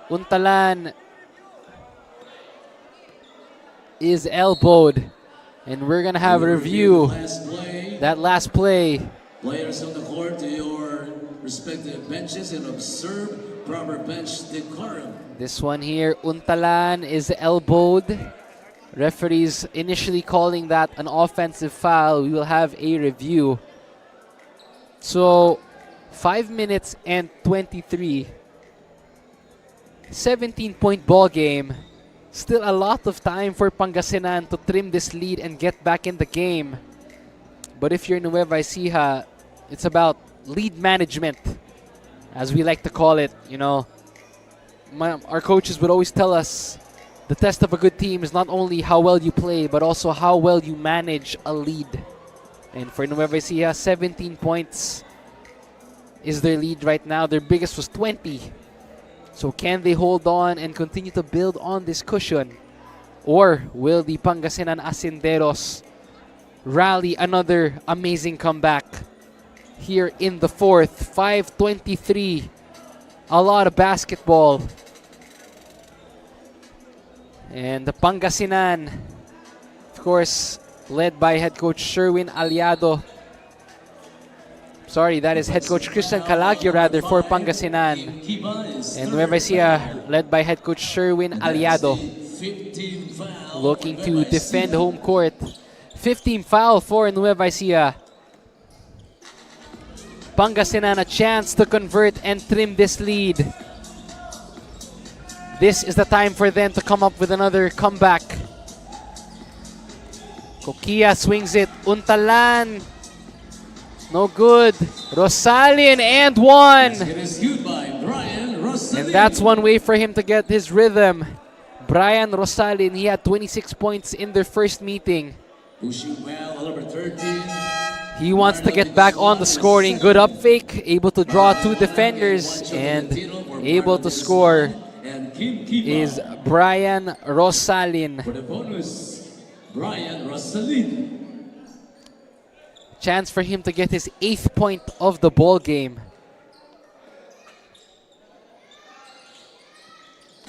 Untalan is elbowed. And we're going to have a review. That last play. Players on the court to your respective benches and observe proper bench decorum. This one here, Untalan is elbowed. Referees initially calling that an offensive foul. We will have a review. So 5 minutes and 23. 17-point ball game. Still a lot of time for Pangasinan to trim this lead and get back in the game. But if you're Nueva Ecija, it's about lead management, as we like to call it. You know, our coaches would always tell us the test of a good team is not only how well you play, but also how well you manage a lead. And for Nueva Ecija, 17 points is their lead right now. Their biggest was 20. So can they hold on and continue to build on this cushion? Or will the Pangasinan Asinderos rally another amazing comeback here in the fourth? 5:23. A lot of basketball. And the Pangasinan, of course, led by head coach Sherwin Aliado. Sorry, that is head coach Christian Calagio rather for Pangasinan. And Nueva Ecija led by head coach Sherwin Aliado, looking to defend home court. 15 foul for Nueva Ecija. Pangasinan a chance to convert and trim this lead. This is the time for them to come up with another comeback. Kokia swings it. Untalan. No good. Rosalin and one. And that's one way for him to get his rhythm. Brian Rosalin, he had 26 points in their first meeting. He wants to get back on the scoring. Good up fake, able to draw two defenders and able to score is Brian Rosalin. Brian Rosalin. Chance for him to get his 8th point of the ball game.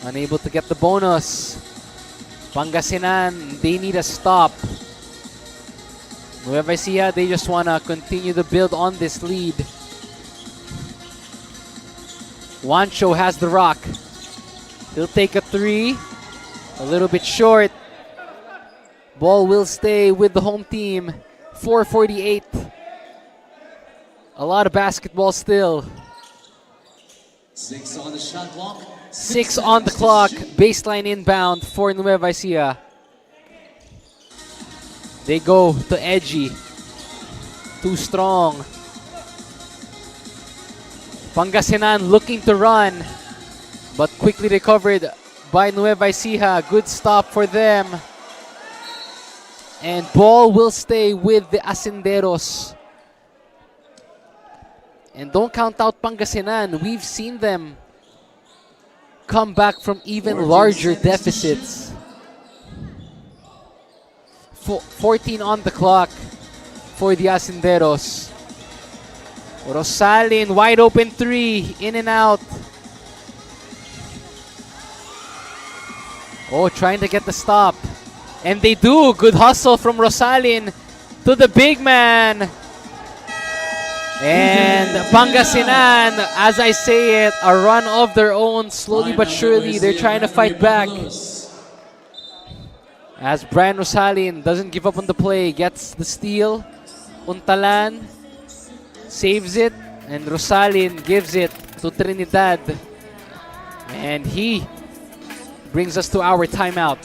Unable to get the bonus. Pangasinan, they need a stop. Nueva Ecija, they just want to continue to build on this lead. Juancho has the rock. He'll take a three. A little bit short. Ball will stay with the home team. 4:48. A lot of basketball still. 6 on the shot clock. 6 on the clock. Baseline inbound for Nueva Ecija. They go to edgy. Too strong. Pangasinan looking to run, but quickly recovered by Nueva Ecija. Good stop for them. And ball will stay with the Asinderos. And don't count out Pangasinan. We've seen them come back from even larger deficits. 14 on the clock for the Asinderos. Rosalin, wide open three, in and out. Oh, trying to get the stop. And they do. Good hustle from Rosalin to the big man. And Pangasinan, as I say it, a run of their own. Slowly but surely, they're trying to fight back. As Brian Rosalin doesn't give up on the play, gets the steal. Untalan saves it, and Rosalin gives it to Trinidad. And he brings us to our timeout.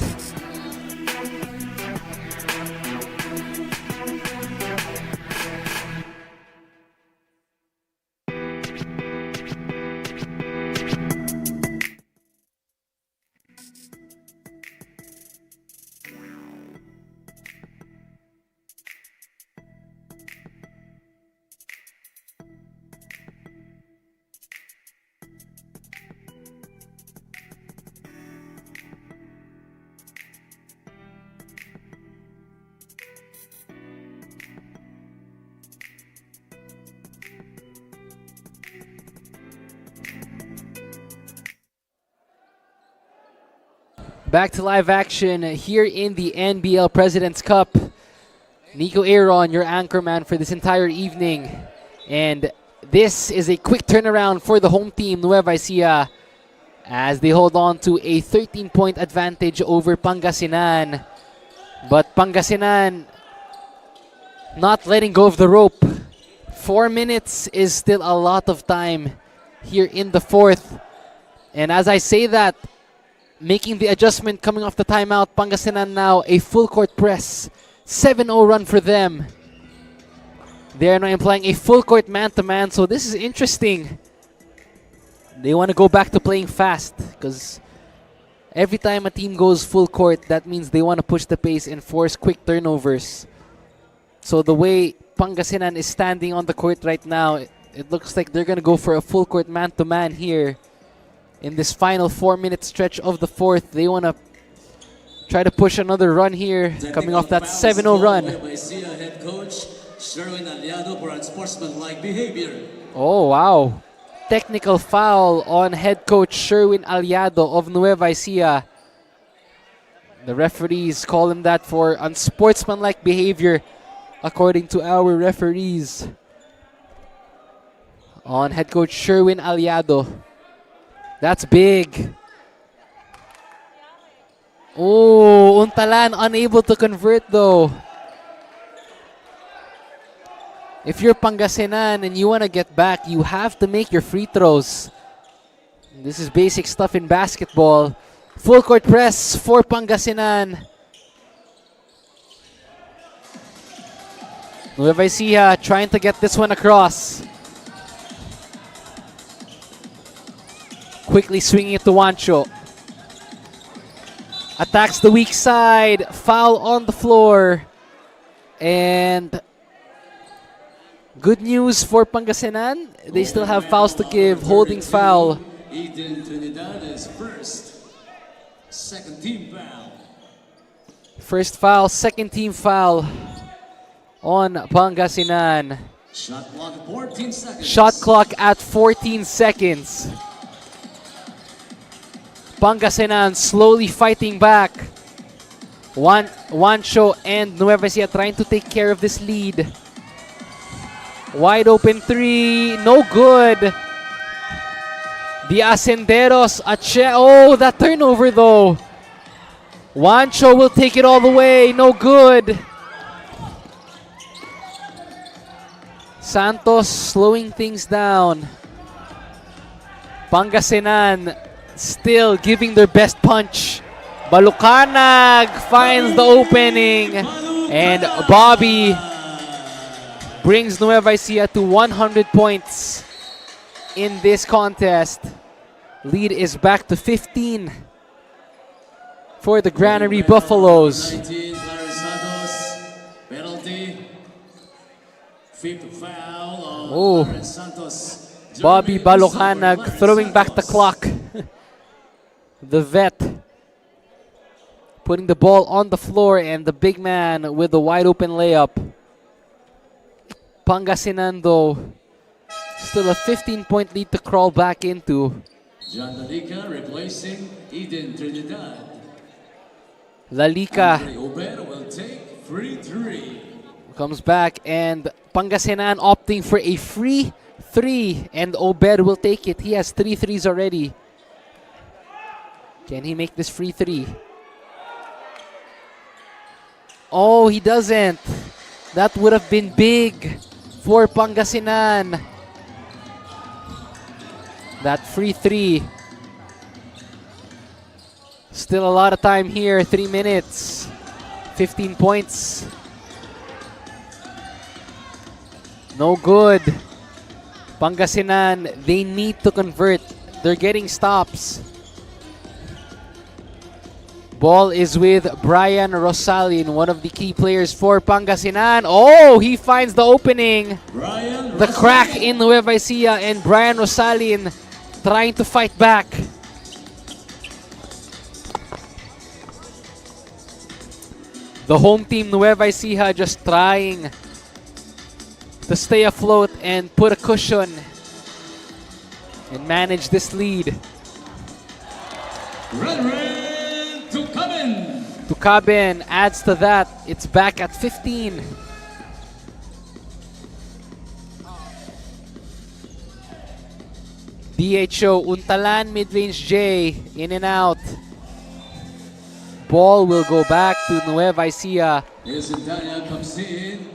Back to live action here in the NBL President's Cup. Nico Aaron, your anchorman for this entire evening. And this is a quick turnaround for the home team, Nueva Ecija, as they hold on to a 13-point advantage over Pangasinan. But Pangasinan not letting go of the rope 4 minutes is still a lot of time here in the fourth. And as I say that, making the adjustment coming off the timeout, Pangasinan now a full court press. 7-0 run for them. They are now implying a full court man-to-man, so this is interesting. They want to go back to playing fast because every time a team goes full court, that means they want to push the pace and force quick turnovers. So the way Pangasinan is standing on the court right now, it looks like they're going to go for a full court man-to-man here. In this final 4-minute stretch of the fourth, they want to try to push another run here, coming off that 7-0 run. Head coach Sherwin Aliado for unsportsmanlike behavior. Oh, wow. Technical foul on head coach Sherwin Aliado of Nueva Ecija. The referees call him that for unsportsmanlike behavior, according to our referees. On head coach Sherwin Aliado. That's big. Oh, Untalan unable to convert though. If you're Pangasinan and you want to get back, you have to make your free throws. This is basic stuff in basketball. Full court press for Pangasinan. Nueva Ecija trying to get this one across. Quickly swinging it to Juancho. Attacks the weak side. Foul on the floor. And good news for Pangasinan. They still have fouls to give. Holding foul. Eden Trinidad is first. Second team foul. First foul, second team foul on Pangasinan. Shot clock 14 seconds. Shot clock at 14 seconds. Pangasinan slowly fighting back. Juancho and Nueva Ecija trying to take care of this lead. Wide open three, no good. The Asinderos, oh, that turnover though. Juancho will take it all the way, no good. Santos slowing things down. Pangasinan still giving their best punch. Balucanag finds the opening. And Bobby brings Nueva Ecija to 100 points in this contest. Lead is back to 15 for the Granary Buffaloes. 19, Clarence Santos. Penalty. Fifth foul on Clarence Santos. Bobby Balucanag throwing back the clock. The vet putting the ball on the floor, and the big man with the wide open layup. Pangasinan though, still a 15-point lead to crawl back into. John Lalica replacing Eden Trinidad. Lalica Ober will take free three. comes back, and Pangasinan opting for a free three, and Ober will take it. He has 3 threes already. Can he make this free three? Oh, he doesn't. That would have been big for Pangasinan. That free three. Still a lot of time here. 3 minutes. 15 points. No good. Pangasinan, they need to convert. They're getting stops. Ball is with Brian Rosalin, one of the key players for Pangasinan. Oh, he finds the opening. The crack in Nueva Ecija, and Brian Rosalin trying to fight back. The home team, Nueva Ecija, just trying to stay afloat and put a cushion and manage this lead. Tucaben adds to that. It's back at 15. DHO, Untalan, mid-range J, in and out. Ball will go back to Nueva Ecija. Isintania comes in.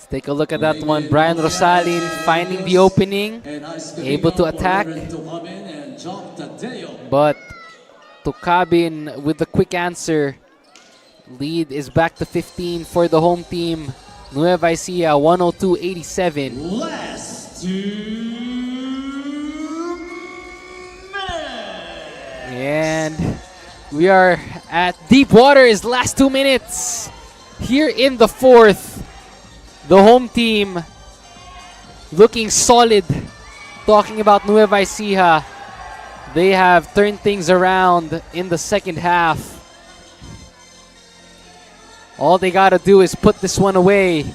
Let's take a look at that one. Brian Rosalin finding the opening, able to attack. But Tukabin with the quick answer. Lead is back to 15 for the home team. Nueva Ecija 102-87. Last 2 And we are at deep waters, last 2 minutes. Here in the fourth, the home team looking solid. Talking about Nueva Ecija, they have turned things around in the second half. All they gotta do is put this one away.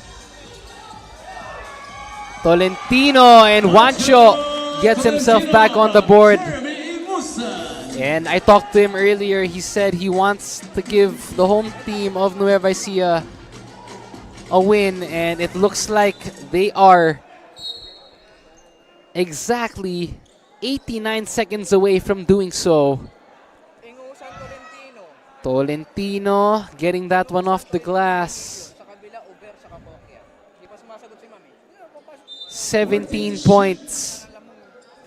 Tolentino and Juancho gets himself back on the board. And I talked to him earlier. He said he wants to give the home team of Nueva Ecija a win, and it looks like they are exactly 89 seconds away from doing so. Tolentino getting that one off the glass. 17 points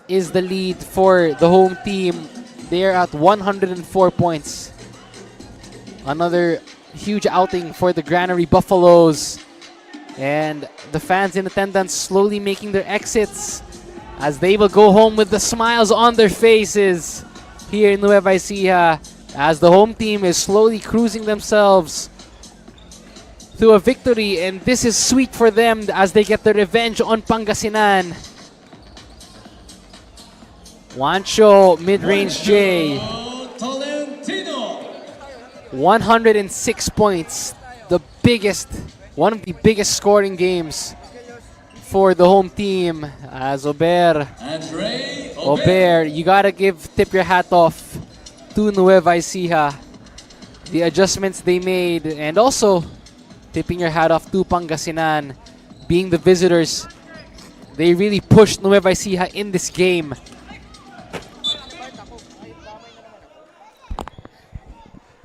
is the lead for the home team. They are at 104 points. Another huge outing for the Granary Buffaloes. And the fans in attendance slowly making their exits as they will go home with the smiles on their faces here in Nueva Ecija, as the home team is slowly cruising themselves to a victory. And this is sweet for them as they get their revenge on Pangasinan. Juancho, mid-range J. 106 points. The biggest, one of the biggest scoring games for the home team. As Ober, you gotta tip your hat off to Nueva Ecija. The adjustments they made, and also tipping your hat off to Pangasinan. Being the visitors, they really pushed Nueva Ecija in this game.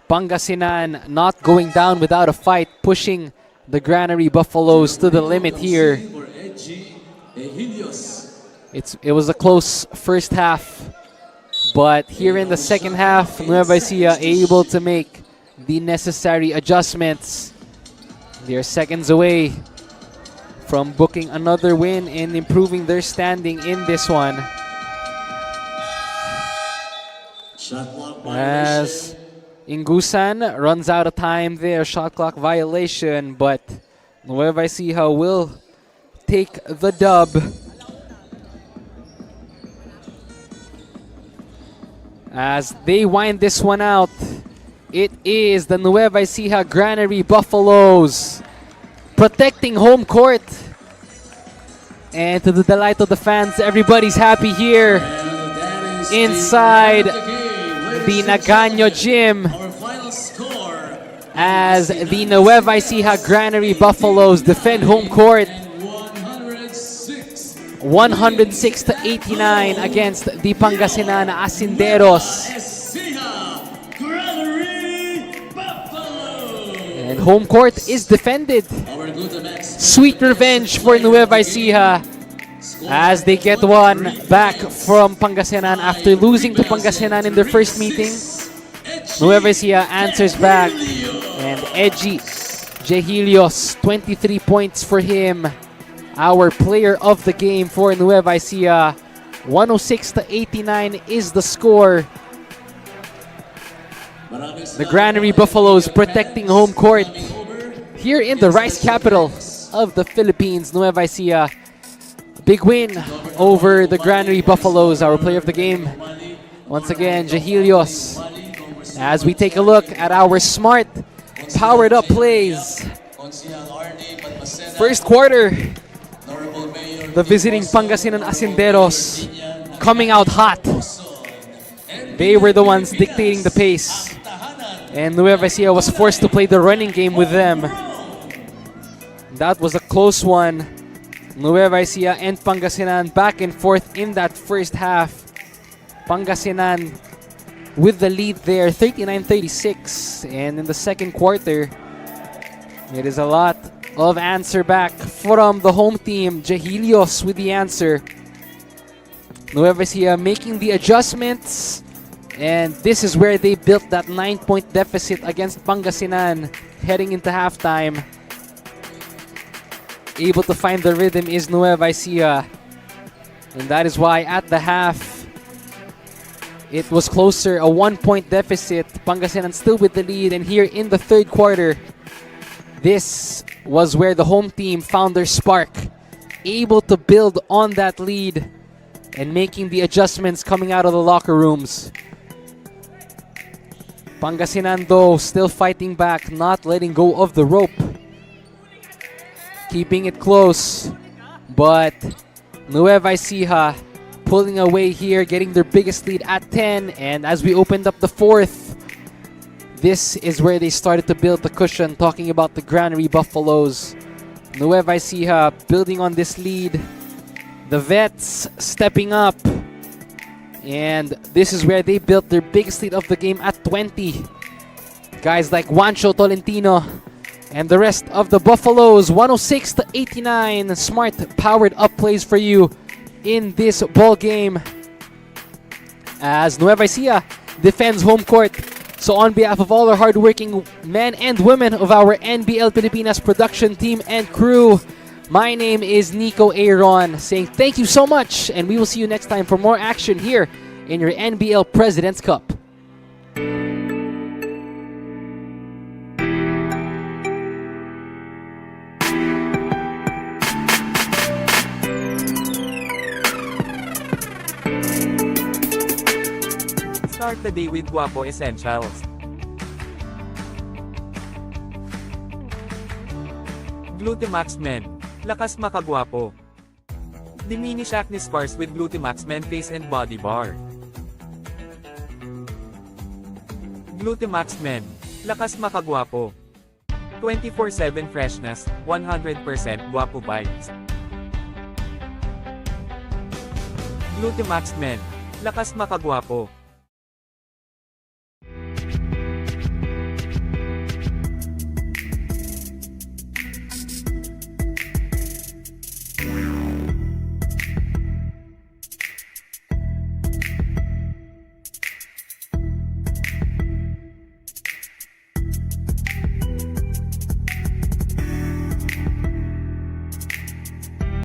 Pangasinan not going down without a fight, pushing the Granary Buffaloes to the limit here. It was a close first half, but here in the second half, Nueva Ecija able to make the necessary adjustments. They're seconds away from booking another win and improving their standing in this one. As Ingusan runs out of time there, shot clock violation, but Nueva Ecija will take the dub. As they wind this one out, it is the Nueva Ecija Granary Buffaloes protecting home court. And to the delight of the fans, everybody's happy here inside the Nagaño Gym, as the Nueva Ecija Granary Buffaloes defend home court 106-89 against the Pangasinan Asinderos. And home court is defended. Sweet revenge for Nueva Ecija as they get one back from Pangasinan after losing to Pangasinan in their first meeting. Nueva Ecija answers back, and Edgy Jehilios, 23 points for him. Our player of the game for Nueva Ecija. 106-89 is the score. The Granary Buffaloes protecting home court here in the rice capital of the Philippines. Nueva Ecija, big win over the Granary Buffaloes. Our player of the game, once again, Jehilios. As we take a look at our smart, powered up plays. First quarter, the visiting Pangasinan Asinderos coming out hot. They were the ones dictating the pace, and Nueva Ecija was forced to play the running game with them. That was a close one. Nueva Ecija and Pangasinan back and forth in that first half. Pangasinan with the lead there, 39-36. And in the second quarter, it is a lot of answer back from the home team. Jahilios with the answer. Nueva Ecija making the adjustments. And this is where they built that 9-point deficit against Pangasinan heading into halftime. Able to find the rhythm is Nueva Ecija. And that is why at the half, it was closer, a 1-point deficit. Pangasinan still with the lead. And here in the third quarter, this was where the home team found their spark. Able to build on that lead and making the adjustments coming out of the locker rooms. Pangasinan though still fighting back, not letting go of the rope. Keeping it close, but Nueva Ecija pulling away here, getting their biggest lead at 10. And as we opened up the fourth, this is where they started to build the cushion, talking about the Granary Buffaloes. Nueva Ecija building on this lead. The vets stepping up. And this is where they built their biggest lead of the game at 20. Guys like Juancho Tolentino and the rest of the Buffaloes, 106-89. Smart, powered up plays for you in this ball game as Nueva Ecija defends home court. So on behalf of all our hardworking men and women of our NBL Pilipinas production team and crew, my name is Nico Aaron saying thank you so much, and we will see you next time for more action here in your NBL President's Cup. Start the day with Guapo Essentials. Glutamax Men. Lakas makagwapo. Diminish acne scars with Glutamax Men Face and Body Bar. Glutamax Men. Lakas makagwapo. 24/7 freshness, 100% guapo vibes. Glutamax Men. Lakas makagwapo.